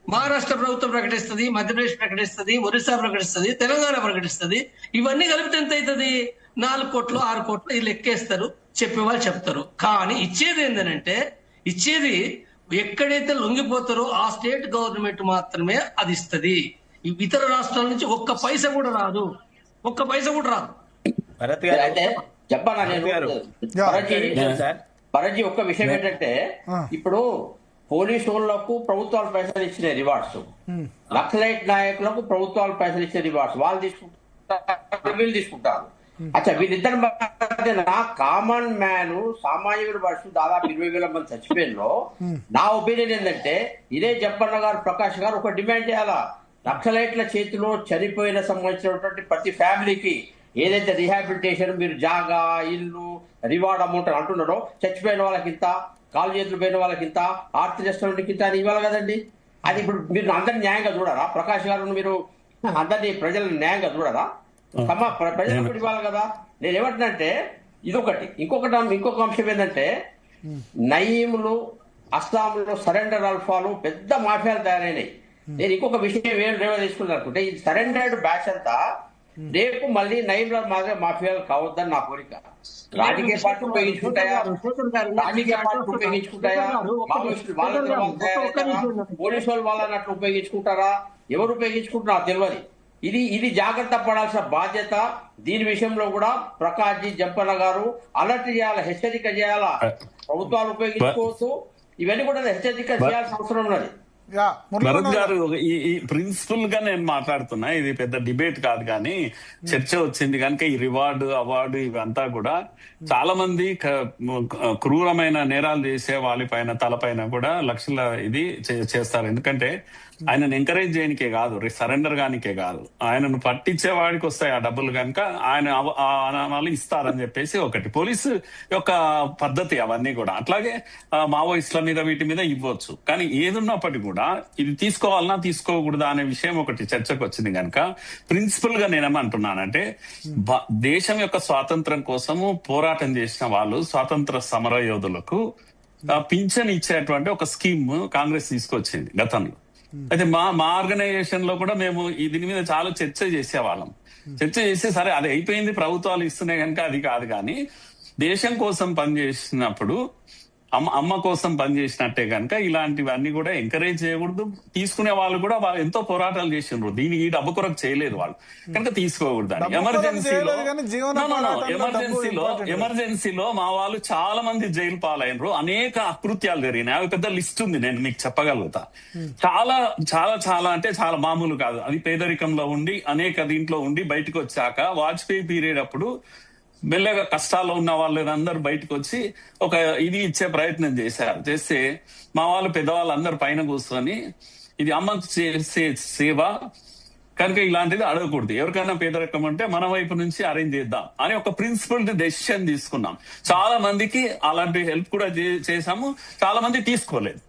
మహారాష్ట్ర ప్రభుత్వం ప్రకటిస్తుంది, మధ్యప్రదేశ్ ప్రకటిస్తుంది, ఒరిస్సా ప్రకటిస్తుంది, తెలంగాణ ప్రకటిస్తుంది. ఇవన్నీ కలిపితే ఎంత అవుతుంది? 4 కోట్లు 6 కోట్లు వీళ్ళు ఎక్కేస్తారు, చెప్పేవాళ్ళు చెప్తారు. కానీ ఇచ్చేది ఏంటంటే, ఇచ్చేది ఎక్కడైతే లొంగిపోతారో ఆ స్టేట్ గవర్నమెంట్ మాత్రమే అది ఇస్తుంది. ఇతర రాష్ట్రాల నుంచి ఒక్క పైసా కూడా రాదు. అయితే చెప్పాలా పరజీ ఒక్క విషయం ఏంటంటే, ఇప్పుడు పోలీసు వాళ్ళకు ప్రభుత్వాలు పైసలు ఇచ్చిన రివార్డ్స్, నక్సలైట్ నాయకులకు ప్రభుత్వాలు పైసలు ఇచ్చిన రివార్డ్స్ వాళ్ళు తీసుకుంటారు, వీళ్ళు తీసుకుంటారు. అచ్చా, వీళ్ళిద్దరి మధ్య కామన్ మ్యాన్, సామాన్యుడి వర్షం దాదాపు 20,000 మంది చచ్చిపోయినలో నా ఒపీనియన్ ఏంటంటే, ఇదే జంపన్న గారు, ప్రకాష్ గారు ఒక డిమాండ్ చేయాలా, నక్సలైట్ల చేతిలో చనిపోయిన సంబంధించినటువంటి ప్రతి ఫ్యామిలీకి ఏదైతే రిహాబిలిటేషన్, మీరు జాగా, ఇల్లు, రివార్డ్ అమౌంట్ అంటున్నారో, చచ్చిపోయిన వాళ్ళకింత, కాలు చేతులు పోయిన వాళ్ళకింత, ఆర్తి రెస్టారెంట్కింత అని ఇవ్వాలి కదండి. అది ఇప్పుడు మీరు అందరినీ న్యాయంగా చూడరా? ప్రకాష్ గారు మీరు అందరినీ ప్రజలను న్యాయంగా చూడరా? ప్రజలకు ఇవ్వాలి కదా. నేను ఏమంటున్నానంటే ఇదొకటి. ఇంకొక అంశం ఏంటంటే, నయీములు, అస్సాంలో సరెండర్ అల్ఫాలు పెద్ద మాఫియాలు తయారైనాయి. నేను ఇంకొక విషయం ఏం తీసుకున్నాను అనుకుంటే, ఈ సరెండర్డ్ బ్యాచ్ అంతా రేపు మళ్ళీ నైన్ల మాఫియాలు కావద్దని నా కోరిక. రాజకీయ పార్టీ ఉపయోగించుకుంటాయా? పోలీసు వాళ్ళు వాళ్ళని అట్లా ఉపయోగించుకుంటారా? ఎవరు ఉపయోగించుకుంటున్నా తెలియదు. ఇది జాగ్రత్త పడాల్సిన బాధ్యత. దీని విషయంలో కూడా ప్రకాష్ జీ, జంపన్న గారు అలర్ట్ చేయాలా, హెచ్చరిక చేయాలా. ప్రభుత్వాలు ఉపయోగించుకోవచ్చు, ఇవన్నీ కూడా హెచ్చరిక చేయాల్సిన అవసరం ఉన్నది. యా భరత్ మురళీ గారు ఈ ప్రిన్సిపల్ గా నేను మాట్లాడుతున్నా, ఇది పెద్ద డిబేట్ కాదు కానీ చర్చ వచ్చింది కనుక ఈ రివార్డు అవార్డు ఇవంతా కూడా చాలా మంది క్రూరమైన నేరాలు చేసే వాళ్ళపైన తలపైన కూడా లక్షల ఇది చేస్తారు. ఎందుకంటే ఆయనను ఎంకరేజ్ చేయనికే కాదు, సరెండర్ గానికే కాదు, ఆయనను పట్టించే వాడికి వస్తాయి ఆ డబ్బులు కనుక ఆయన వాళ్ళు ఇస్తారని చెప్పేసి ఒకటి పోలీసు యొక్క పద్ధతి అవన్నీ కూడా. అట్లాగే మావోయిస్టుల మీద వీటి మీద ఇవ్వచ్చు. కానీ ఏదున్నప్పటికీ కూడా ఇది తీసుకోవాలన్నా తీసుకోకూడదా అనే విషయం ఒకటి చర్చకు వచ్చింది కనుక ప్రిన్సిపల్ గా నేనేమంటున్నానంటే దేశం యొక్క స్వాతంత్రం కోసము పోరాటం చేసిన వాళ్ళు స్వాతంత్ర సమర యోధులకు పింఛన్ ఇచ్చేటువంటి ఒక స్కీమ్ కాంగ్రెస్ తీసుకొచ్చింది గతంలో. అయితే మా ఆర్గనైజేషన్ లో కూడా మేము దీని మీద చాలా చర్చ చేసేవాళ్ళం. చర్చ చేస్తే సరే అది అయిపోయింది, ప్రభుత్వాలు ఇస్తున్నాయి కనుక అది కాదు, కానీ దేశం కోసం పనిచేసినప్పుడు అమ్మ కోసం పనిచేసినట్టే కనుక ఇలాంటివన్నీ కూడా ఎంకరేజ్ చేయకూడదు. తీసుకునే వాళ్ళు కూడా ఎంతో పోరాటాలు చేసిండ్రు, దీని ఈ డబ్బు కొరకు చేయలేదు వాళ్ళు కనుక తీసుకోకూడదు అని. ఎమర్జెన్సీలో మా వాళ్ళు చాలా మంది జైలు పాలైనరు, అనేక అకృత్యాలు జరిగినాయి. అవి పెద్ద లిస్ట్ ఉంది, నేను మీకు చెప్పగలుగుతా. చాలా చాలా చాలా అంటే చాలా మామూలు కాదు. అది పేదరికంలో ఉండి అనేక దీంట్లో ఉండి బయటకు వచ్చాక వాజ్పేయి పీరియడ్ అప్పుడు మెల్లగా కష్టాల్లో ఉన్న వాళ్ళు అందరూ బయటకు వచ్చి ఒక ఇది ఇచ్చే ప్రయత్నం చేస్తే మా వాళ్ళు పెద్దవాళ్ళు అందరు పైన కూర్చొని ఇది అమ్మకు చేసే సేవ కనుక ఇలాంటిది అడగకూడదు, ఎవరికైనా పేదరికం అంటే మన వైపు నుంచి అరేంజ్ చేద్దాం అని ఒక ప్రిన్సిపల్ డెసిషన్ తీసుకున్నాం. చాలా మందికి అలాంటి హెల్ప్ కూడా చేశాము, చాలా మంది తీసుకోలేదు.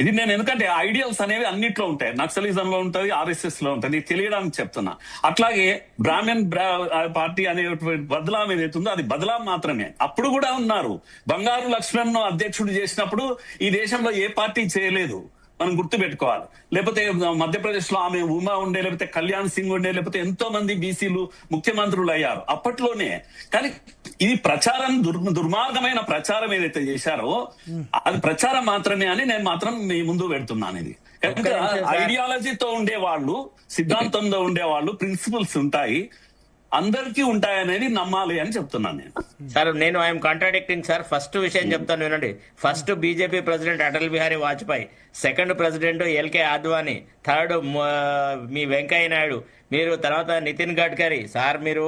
ఇది నేను ఎందుకంటే ఐడియల్స్ అనేవి అన్నిట్లో ఉంటాయి, నక్సలిజం లో ఉంటది, RSS లో ఉంటది, తెలియడానికి చెప్తున్నా. అట్లాగే బ్రాహ్మణ్ పార్టీ అనే బదలాం ఏదైతుందో అది బదలాం మాత్రమే. అప్పుడు కూడా ఉన్నారు. బంగారు లక్ష్మణ్ అధ్యక్షుడు చేసినప్పుడు ఈ దేశంలో ఏ పార్టీ చేయలేదు, మనం గుర్తు పెట్టుకోవాలి. లేకపోతే మధ్యప్రదేశ్ లో ఆమె ఉమా ఉండే, లేకపోతే కళ్యాణ్ సింగ్ ఉండే, లేకపోతే ఎంతో మంది బీసీలు ముఖ్యమంత్రులు అయ్యారు అప్పట్లోనే. కానీ ఇది ప్రచారం దుర్మార్గమైన ప్రచారం ఏదైతే చేశారో అది ప్రచారం మాత్రమే అని నేను మాత్రం మీ ముందు పెడుతున్నాను. ఇది కనుక ఐడియాలజీతో ఉండేవాళ్ళు, సిద్ధాంతంతో ఉండేవాళ్ళు, ప్రిన్సిపల్స్ ఉంటాయి, అందరికీ ఉంటాయనేది నమ్మాలి అని చెప్తున్నాను నేను. సార్ నేను ఐఎమ్ కాంట్రాడిక్టింగ్ సార్. ఫస్ట్ విషయం చెప్తాను వినండి. First BJP president Atal Bihari Vajpayee, second president LK Advani, third మీ వెంకయ్య నాయుడు, మీరు తర్వాత నితిన్ గడ్కరీ. సార్ మీరు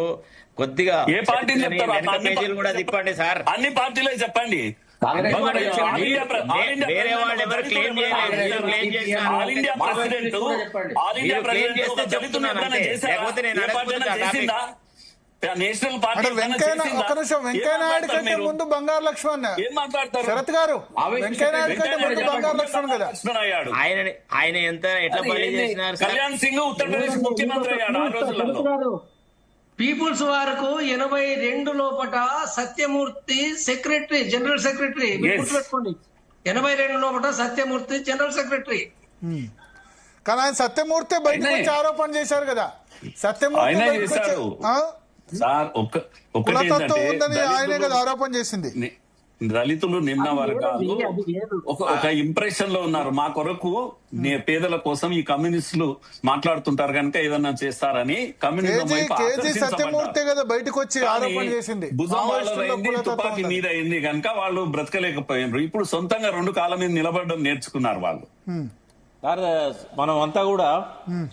కొద్దిగా ఏ పార్టీ చెప్తారు కూడా తిప్పండి సార్, అన్ని పార్టీలే చెప్పండి. వేరే వాళ్ళు ఎవరు క్లెయిమ్ చేయలేదు, క్లెయిమ్ చేస్తారు. లేకపోతే నేను నేషనల్ పార్టీ వెంకయ్య నాయుడు కంటే ముందు బంగారు లక్ష్మణ్ ఏం మాట్లాడతారు శరత్ గారు? వెంకయ్య నాయుడు కంటే ముందు బంగారు లక్ష్మణ్ కదా ఆయన ఎంత ఎట్లా పని చేసినారు? కళ్యాణ్ సింగ్ ఉత్తరప్రదేశ్ ముఖ్యమంత్రి అయ్యాడు ఆ రోజులలో. పీపుల్స్ వారకు 82 లోపట సత్యమూర్తి సెక్రటరీ, జనరల్ సెక్రటరీ. గుర్తుపెట్టుకోండి, 82 లోపట సత్యమూర్తి జనరల్ సెక్రటరీ. కానీ ఆయన సత్యమూర్తి బయటకు వచ్చి ఆరోపణ చేశారు కదా. సత్యమూర్తి కులతత్వం ఉందని ఆయనే కదా ఆరోపణ చేసింది. దళితులు నిమ్న వర్గాలు ఒక ఇంప్రెషన్ లో ఉన్నారు. మా కొరకు పేదల కోసం ఈ కమ్యూనిస్టులు మాట్లాడుతుంటారు కనుక ఏదన్నా చేస్తారని కమ్యూనిజం సత్యమూర్తి కదా బయటకు వచ్చి ఆరోపణ చేసింది. భుజం వాళ్ళైంది, తుపాకీ మీద అయింది కనుక వాళ్ళు బ్రతకలేకపోయినారు. ఇప్పుడు సొంతంగా 2 కాళ్ళ మీద నిలబడడం నేర్చుకున్నారు వాళ్ళు. మనం అంతా కూడా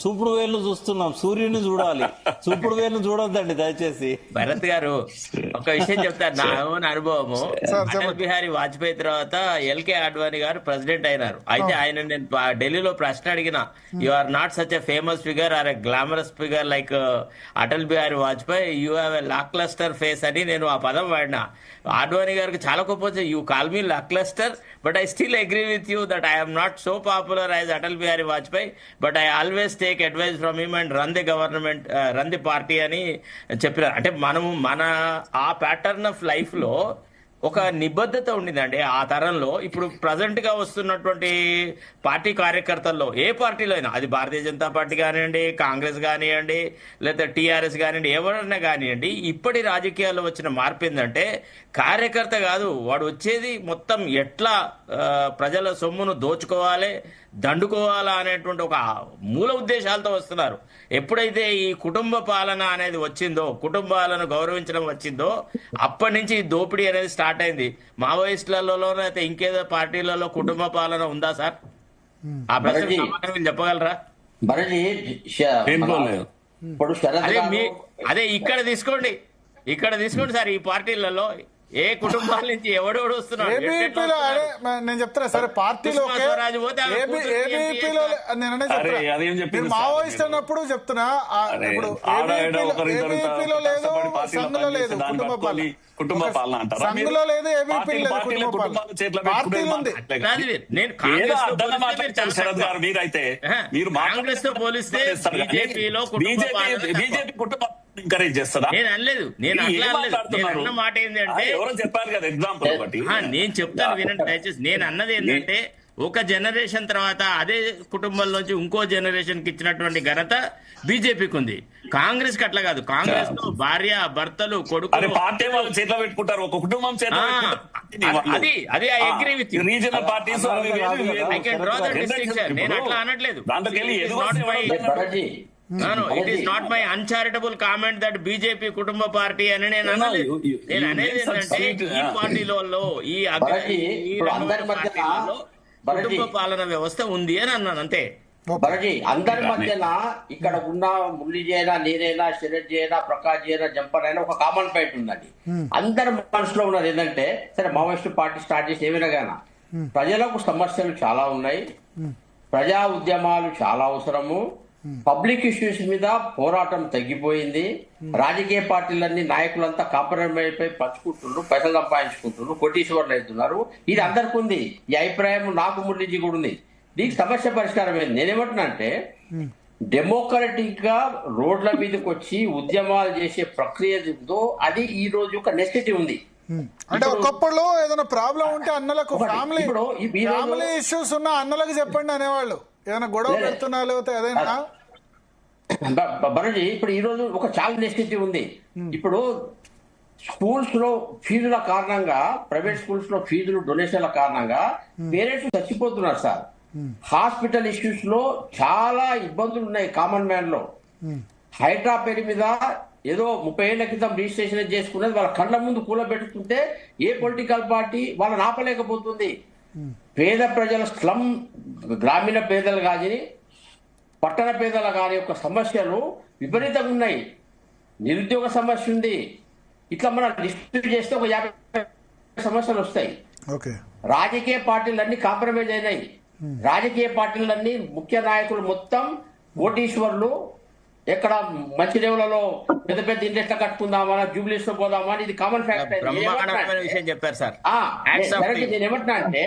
చూపుడు వేలు చూస్తున్నాం, సూర్యుని చూడాలి, చూపుడు వేలు చూడొద్దండి దయచేసి. భరత్ గారు ఒక విషయం చెప్తారు, నా అనుభవము. అటల్ బిహారీ వాజ్పేయి తర్వాత ఎల్కే ఆడ్వాణి గారు ప్రెసిడెంట్ అయినారు. అయితే ఆయన నేను ఢిల్లీలో ప్రశ్న అడిగిన, you are not such a famous figure or a glamorous figure like Atal Bihari Vajpayee, you have a lacklustre face అని నేను ఆ పదం వాడినా. ఆడ్వాణి గారికి చాలా కోపం, you call me lacklustre but I still agree with you that I'm not so popular as Atal Bihari Vajpayee, but I always take advice from him and run the government, run the party అని చెప్పినారు. అంటే మనము మన ఆ ప్యాటర్న్ ఆఫ్ లైఫ్ లో ఒక నిబద్ధత ఉండిందండి ఆ తరంలో. ఇప్పుడు ప్రజెంట్ గా వస్తున్నటువంటి పార్టీ కార్యకర్తల్లో ఏ పార్టీలో అయినా, అది భారతీయ జనతా పార్టీ కానివ్వండి, కాంగ్రెస్ కానివ్వండి, లేదా టీఆర్ఎస్ కానివ్వండి, ఎవరన్నా కానివ్వండి, ఇప్పటి రాజకీయాల్లో వచ్చిన మార్పు ఏంటంటే కార్యకర్త కాదు, వాడు వచ్చేది మొత్తం ఎట్లా ప్రజల సొమ్మును దోచుకోవాలి, దండుకోవాలా అనేటువంటి ఒక మూల ఉద్దేశాలతో వస్తున్నారు. ఎప్పుడైతే ఈ కుటుంబ పాలన అనేది వచ్చిందో, కుటుంబాలను గౌరవించడం వచ్చిందో, అప్పటి నుంచి ఈ దోపిడీ అనేది స్టార్ట్ అయింది. మావోయిస్టులలో అయితే ఇంకేదో పార్టీలలో కుటుంబ పాలన ఉందా సార్? ఆ ప్రశ్న సమాధానం చెప్పగలరా? భరణి దేనికోలేదు. ఇప్పుడు శరత్ అదే గారు అదే ఇక్కడ తీసుకోండి సార్. ఈ పార్టీలలో ఏ కుటుంబాల నుంచి ఎవడెవడు వస్తున్నాడు, ఏబీపీలో అదే నేను చెప్తున్నా సరే, పార్టీలో సుష్మా స్వరాజ్ పోతే ఆమె కూతురు ఏబీపీలో నేననే చెప్తున్నా, అరే, అదేం చెప్పింది మీరు సార్ మావోయిస్ట్ మీరు? అన్నప్పుడు చెప్తున్నా అరే, ఇప్పుడు ఆడ ఈడ ఒకరిద్దరు ఏబీపీలో లేదు, కష్టపడి పార్టీలో సంఘలో లేదు, పనిచేసి దాన్ని పట్టుకొని కుటుంబ పాలన అంటారా? సంఘలో లేదు, ఏబీపీలో లేదు, పార్టీలో కుటుంబ కుటుంబాల చేతిలో పాలన. పార్టీలో ఉంది. నేను ఏదో కాంగ్రెస్ తో అర్థంగా పోలిస్తే మీరు మాట్లాడతారు చాలా శరత్ గారు. తక్కువ. మీరైతే మీరు కాంగ్రెస్ తో పోలిస్తే బీజేపీలో బీజేపీ కుటుంబం ఎంకరేజ్ చేస్తారా? నేను అనలేదు, నేను ఏం అట్లా అనలేదు. నేను మాట్లాడుతున్నారు? అన్న మాట ఏంటంటే ఎవరో చెప్పారు కదా ఎగ్జాంపుల్ ఒకటి. నేను చెప్తాను వినండి దయచేసి. నేను అన్నది ఏంటంటే ఒక జనరేషన్ తర్వాత అదే కుటుంబంలోంచి ఇంకో జనరేషన్ కి ఇచ్చినటువంటి ఘనత బీజేపీకి ఉంది. కాంగ్రెస్ కి అట్లా కాదు. కాంగ్రెస్ లో భార్య భర్తలు అరే కొడుకులు పార్టీ వాళ్ళు చేతిలో పెట్టుకుంటారు, ఒక కుటుంబం చేతిలో అది I agree with you. Regional parties I can draw the distinction. నేను అట్లా అనట్లేదు. దాంట్లోకి వెళ్ళి It is not my- Bharani No, it is not my uncharitable comment that BJP కుటుంబ పార్టీ అని నేను అనలేదు. నేను అనేది ఏంటంటే ఈ పార్టీలలో ఈ భరణి ఇప్పుడు అందరి మధ్య కుటుంబ పాలన వ్యవస్థ ఉంది అని అన్నాను అంతే. భరణి అందరి మధ్యన ఇక్కడ ఉన్న మురళీజీ అయినా, నేనైనా, శరత్ అయినా, ప్రకాష్ అయినా, జంపర్ అయినా ఒక కామన్ పాయింట్ ఉందండి. అందరి మనసులో ఉన్నది ఏంటంటే సరే మావోయిస్టు పార్టీ స్టార్ట్ చేసి ఏమైనా గానా ప్రజలకు సమస్యలు చాలా ఉన్నాయి, ప్రజా ఉద్యమాలు చాలా అవసరము, పబ్లిక్ ఇష్యూస్ మీద పోరాటం తగ్గిపోయింది, రాజకీయ పార్టీలన్నీ నాయకులంతా కాంప్రమైజ్ అయిపోయి పంచుకుంటున్నారు, పైసలు సంపాదించుకుంటున్నారు, కోటీశ్వర్లు అవుతున్నారు. ఇది అందరికి ఉంది. ఈ అభిప్రాయం నాకు మురళీజీ కూడా ఉంది. దీనికి సమస్య పరిష్కారం ఏంది? నేనేమంటున్నా అంటే డెమోక్రటిక్ గా రోడ్ల మీదకి వచ్చి ఉద్యమాలు చేసే ప్రక్రియ ఉందో అది ఈ రోజు ఒక నెసెసిటీ ఉంది. అంటే ఒకప్పుడు ఏదైనా ప్రాబ్లం ఉంటే అన్నలకు ఫ్యామిలీ ఇష్యూస్ ఉన్న అన్నలకు చెప్పండి అనేవాళ్ళు, ఏదైనా గొడవ పెడుతున్నా లేకపోతే ఏదైనా. భరణి ఇప్పుడు ఈ రోజు ఒక చాలా నెసెసిటీ ఉంది. ఇప్పుడు స్కూల్స్ లో ఫీజుల కారణంగా, ప్రైవేట్ స్కూల్స్ లో ఫీజులు డొనేషన్ల కారణంగా పేరెంట్స్ చచ్చిపోతున్నారు సార్. హాస్పిటల్ ఇష్యూస్ లో చాలా ఇబ్బందులు ఉన్నాయి కామన్ మ్యాన్ లో. హైడ్రా పేరు మీద ఏదో 30 ఏళ్ల క్రితం రిజిస్ట్రేషన్ చేసుకున్నది వాళ్ళ కళ్ళ ముందు కూలబెట్టుకుంటే ఏ పొలిటికల్ పార్టీ వాళ్ళని ఆపలేకపోతుంది. పేద ప్రజల స్లమ్, గ్రామీణ పేదలు కానీ పట్టణ పేదలు కానీ యొక్క సమస్యలు విపరీతంగా ఉన్నాయి. నిరుద్యోగ సమస్య ఉంది. ఇట్లా మనం డిస్ట్రిబ్యూట్ చేస్తే ఒక 50 సమస్యలు వస్తాయి. రాజకీయ పార్టీలన్నీ కాంప్రమైజ్ అయినాయి. రాజకీయ పార్టీలన్నీ ముఖ్య నాయకులు మొత్తం కోటీశ్వర్లు. ఎక్కడ మంచిదేవులలో పెద్ద పెద్ద ఇండస్ట్రీ కట్టుకుందామా, జూబ్లీస్ లో పోదామా, ఇది కామన్ ఫ్యాక్ట్. విషయం చెప్పారు సార్. నేను ఏమంటున్నా అంటే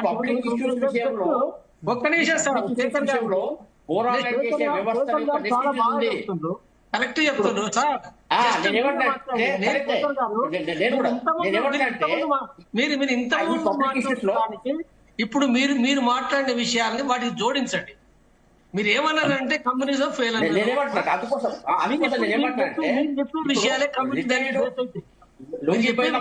పబ్లిక్ ఇష్యూస్ విషయంలో ఒక్క నిమిషం సార్, పోరాటం చేసే వ్యవస్థ ఉంది. కరెక్ట్ చెప్తున్నారు సార్. మీరు ఇంత ఇప్పుడు మీరు మాట్లాడిన విషయాల్ని వాటికి జోడించండి. మీరు ఏమన్నారంటే కమ్యూనిజం ఫెయిల్ అని విషయాలే లొంగిపోయిన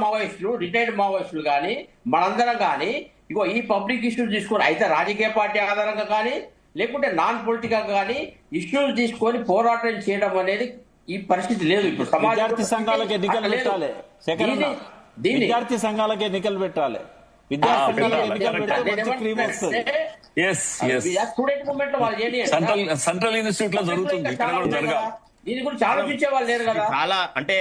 మావోయిస్టులు, రిటైర్డ్ మావోయిస్టులు కానీ మనందరం కానీ ఇగో ఈ పబ్లిక్ ఇష్యూస్ తీసుకొని అయితే రాజకీయ పార్టీ ఆధారంగా కానీ లేకుంటే నాన్ పొలిటికల్ కానీ ఇష్యూస్ తీసుకొని పోరాటం చేయడం అనేది ఈ పరిస్థితి లేదు. ఇప్పుడు విద్యార్థి సంఘాలకు ఎన్నికలు పెట్టాలి. విద్యార్థి సంఘాలకు ఎన్నికలు పెట్టాలి. సెంట్రల్ ఇన్స్టిట్యూట్ లో జరుగుతుంది, ఇక్కడ కూడా జరగాలి. దీని గురించి ఆలోచించే వాళ్ళు లేరు కదా. చాలా అంటే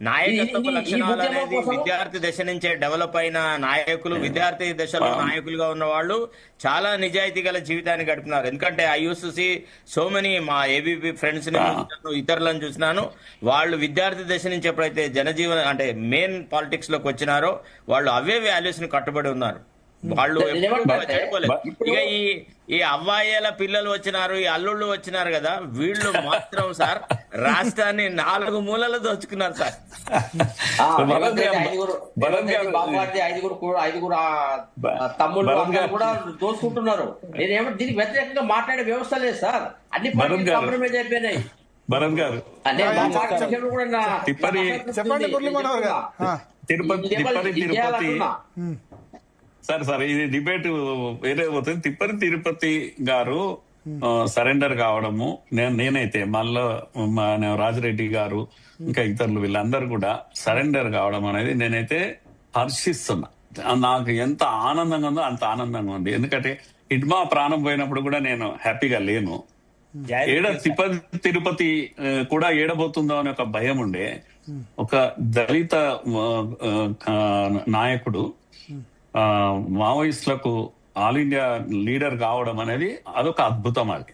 నాయకత్వ లక్షణాలు అనేది విద్యార్థి దశ నుంచే డెవలప్ అయిన నాయకులు, విద్యార్థి దశలో నాయకులుగా ఉన్న వాళ్ళు చాలా నిజాయితీ గల జీవితాన్ని గడుపుతున్నారు. ఎందుకంటే I use to see so many మా ఏబీపీ ఫ్రెండ్స్ ని ఇతరులను చూసినాను. వాళ్ళు విద్యార్థి దశ నుంచి ఎప్పుడైతే జనజీవన అంటే మెయిన్ పాలిటిక్స్ లోకి వచ్చినారో వాళ్ళు అవే వాల్యూస్ ని కట్టుబడి ఉన్నారు. వాళ్ళు చెడిపోలేదు. ఇక ఈ అవ్వాయిల పిల్లలు వచ్చినారు, ఈ అల్లుళ్ళు వచ్చినారు కదా, వీళ్ళు మాత్రం సార్ రాష్ట్రాన్ని 4 మూలలు దోచుకున్నారు సార్. ఐదుగురు తమ్ముళ్ళు కూడా దోచుకుంటున్నారు. నేనేమో దీనికి వ్యతిరేకంగా మాట్లాడే వ్యవస్థ లేదు సార్. అన్ని పార్టీలు కాంప్రమైజ్ అయిపోయినాయి. భరత్ గారు తిరుపతి సార్ ఇది డిబేట్ వేరే పోతుంది. తిరుపతి గారు సరెండర్ కావడము, నేనైతే మళ్ళా రాజిరెడ్డి గారు ఇంకా ఇతరులు వీళ్ళందరూ కూడా సరెండర్ కావడం అనేది నేనైతే హర్షిస్తున్నా. నాకు ఎంత ఆనందంగా ఉందో అంత ఆనందంగా ఉంది. ఎందుకంటే ఇడ్మా ప్రాణం పోయినప్పుడు కూడా నేను హ్యాపీగా లేను. తిరుపతి కూడా ఏడబోతుందో అనే ఒక భయం ఉండే. ఒక దళిత నాయకుడు మావోయిస్టులకు ఆల్ ఇండియా లీడర్ కావడం అనేది అదొక అద్భుతం. అది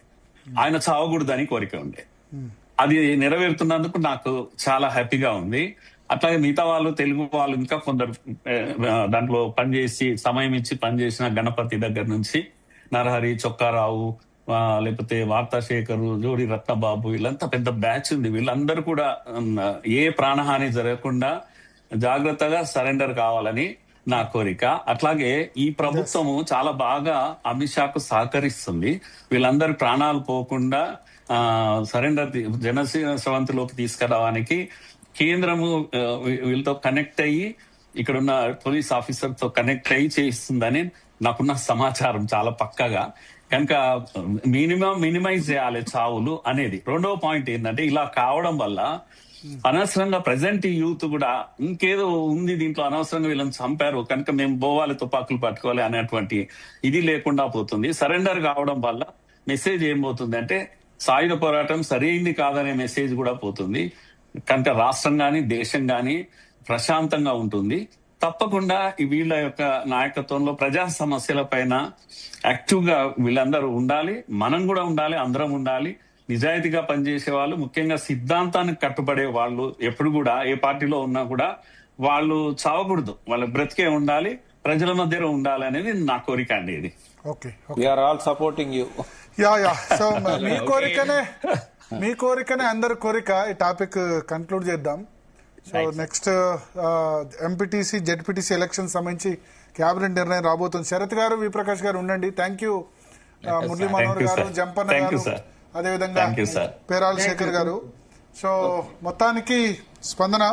ఆయన చావకూడదని కోరిక ఉండే, అది నెరవేరుతున్నందుకు నాకు చాలా హ్యాపీగా ఉంది. అట్లాగే మిగతా వాళ్ళు, తెలుగు వాళ్ళు ఇంకా కొందరు దాంట్లో పనిచేసి సమయం ఇచ్చి పనిచేసిన గణపతి దగ్గర నుంచి నరహరి, చొక్కారావు, లేకపోతే వార్తాశేఖరు, జోడి రత్నబాబు, వీళ్ళంతా పెద్ద బ్యాచ్ ఉంది. వీళ్ళందరూ కూడా ఏ ప్రాణహాని జరగకుండా జాగ్రత్తగా సరెండర్ కావాలని నా కోరిక. అట్లాగే ఈ ప్రభుత్వము చాలా బాగా అమిత్ షాకు సహకరిస్తుంది. వీళ్ళందరి ప్రాణాలు పోకుండా సరెండర్ జనస్రవంతిలోకి తీసుకురావడానికి కేంద్రము వీళ్ళతో కనెక్ట్ అయ్యి, ఇక్కడున్న పోలీస్ ఆఫీసర్ తో కనెక్ట్ అయ్యి చేయిస్తుందని నాకున్న సమాచారం చాలా పక్కగా. కనుక మినిమైజ్ చేయాలి చావులు అనేది. రెండవ పాయింట్ ఏంటంటే, ఇలా కావడం వల్ల అనవసరంగా ప్రజెంట్ యూత్ కూడా ఇంకేదో ఉంది దీంట్లో, అనవసరంగా వీళ్ళని చంపారు కనుక మేము పోవాలి, తుపాకులు పట్టుకోవాలి అనేటువంటి ఇది లేకుండా పోతుంది. సరెండర్ కావడం వల్ల మెసేజ్ ఏం పోతుంది అంటే, సాయుధ పోరాటం సరైంది కాదనే మెసేజ్ కూడా పోతుంది. కనుక రాష్ట్రం గాని దేశం గాని ప్రశాంతంగా ఉంటుంది. తప్పకుండా వీళ్ళ యొక్క నాయకత్వంలో ప్రజా సమస్యల పైన యాక్టివ్ గా వీళ్ళందరూ ఉండాలి, మనం కూడా ఉండాలి, అందరం ఉండాలి. నిజాయితీగా పనిచేసే వాళ్ళు, ముఖ్యంగా సిద్ధాంతానికి కట్టుబడే వాళ్ళు ఎప్పుడు కూడా ఏ పార్టీలో ఉన్నా కూడా వాళ్ళు చావకూడదు, వాళ్ళు బ్రతికే ఉండాలి, ప్రజల మధ్యలో ఉండాలి అనేది నా కోరిక అండి. ఇది we are all supporting you. So మీ కోరికనే అందరి కోరిక. ఈ టాపిక్ కంక్లూడ్ చేద్దాం. So next MPTC, ZPTC election సంబంధించి క్యాబినెట్ నిర్ణయం రాబోతుంది. శరత్ గారు, వి ప్రకాష్ గారు ఉండండి. Thank you. మురళీ మనోహర్ గారు, జంపన్న గారు, అదేవిధంగా పేరాల శేఖర్ గారు. సో మొత్తానికి స్పందన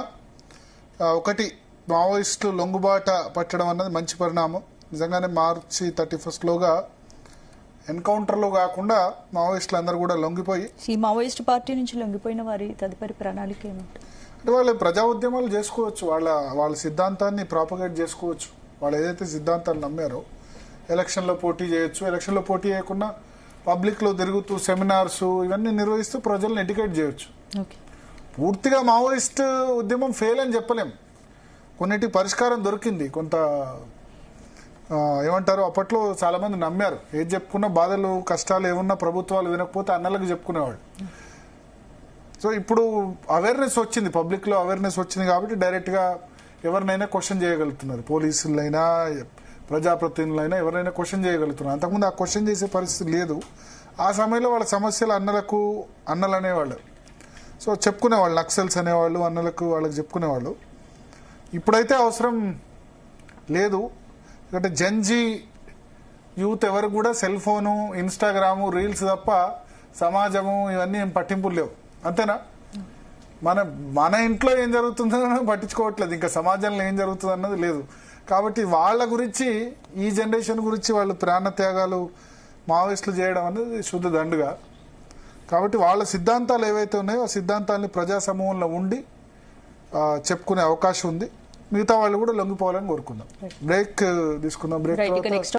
ఒకటి, మావోయిస్టులు లొంగుబాట పట్టడం అన్నది మంచి పరిణామం. నిజంగానే మార్చి 31లోగా ఎన్కౌంటర్లో కాకుండా మావోయిస్టులు అందరూ కూడా లొంగిపోయి, ఈ మావోయిస్ట్ పార్టీ నుంచి లొంగిపోయిన వారి తదుపరి ప్రణాళిక ఏమిటి అంటే, వాళ్ళు ప్రజా ఉద్యమాలు చేసుకోవచ్చు, వాళ్ళ సిద్ధాంతాన్ని ప్రాపగేట్ చేసుకోవచ్చు. వాళ్ళు ఏదైతే సిద్ధాంతాలు నమ్మారో ఎలక్షన్లో పోటీ చేయొచ్చు. ఎలక్షన్లో పోటీ చేయకుండా పబ్లిక్లో తిరుగుతూ సెమినార్స్ ఇవన్నీ నిర్వహిస్తూ ప్రజలను ఎడ్యుకేట్ చేయొచ్చు. పూర్తిగా మావోయిస్ట్ ఉద్యమం ఫెయిల్ అని చెప్పలేం. కొన్నిటి పరిష్కారం దొరికింది. కొంత ఏమంటారు, అప్పట్లో చాలా మంది నమ్మారు. ఏది చెప్పుకున్నా, బాధలు కష్టాలు ఏమున్నా ప్రభుత్వాలు వినకపోతే అన్నలకు చెప్పుకునేవాళ్ళు. సో ఇప్పుడు అవేర్నెస్ వచ్చింది, పబ్లిక్ లో అవేర్నెస్ వచ్చింది కాబట్టి డైరెక్ట్ గా ఎవరినైనా క్వశ్చన్ చేయగలుగుతున్నారు. పోలీసులైనా, ప్రజాప్రతినిధులైనా ఎవరైనా క్వశ్చన్ చేయగలుగుతున్నారు. అంతకుముందు ఆ క్వశ్చన్ చేసే పరిస్థితి లేదు. ఆ సమయంలో వాళ్ళ సమస్యలు అన్నలు అనేవాళ్ళు. సో చెప్పుకునేవాళ్ళు, నక్సల్స్ అనేవాళ్ళు, అన్నలకు వాళ్ళకి చెప్పుకునేవాళ్ళు. ఇప్పుడైతే అవసరం లేదు. ఎందుకంటే జెన్జీ యూత్ ఎవరు కూడా సెల్ ఫోను, ఇన్స్టాగ్రాము, రీల్స్ తప్ప సమాజము ఇవన్నీ ఏం పట్టింపులు లేవు. అంతేనా? మన ఇంట్లో ఏం జరుగుతుందో పట్టించుకోవట్లేదు, ఇంకా సమాజంలో ఏం జరుగుతుంది అన్నది లేదు. కాబట్టి వాళ్ళ గురించి, ఈ జనరేషన్ గురించి వాళ్ళు ప్రాణత్యాగాలు మావోయిస్టులు చేయడం అనేది శుద్ధ దండుగా. కాబట్టి వాళ్ళ సిద్ధాంతాలు ఏవైతే ఉన్నాయో ఆ సిద్ధాంతాలని ప్రజా సమూహంలో ఉండి చెప్పుకునే అవకాశం ఉంది. మిగతా వాళ్ళు కూడా లొంగిపోవాలని కోరుకుందాం. బ్రేక్ తీసుకుందాం. బ్రేక్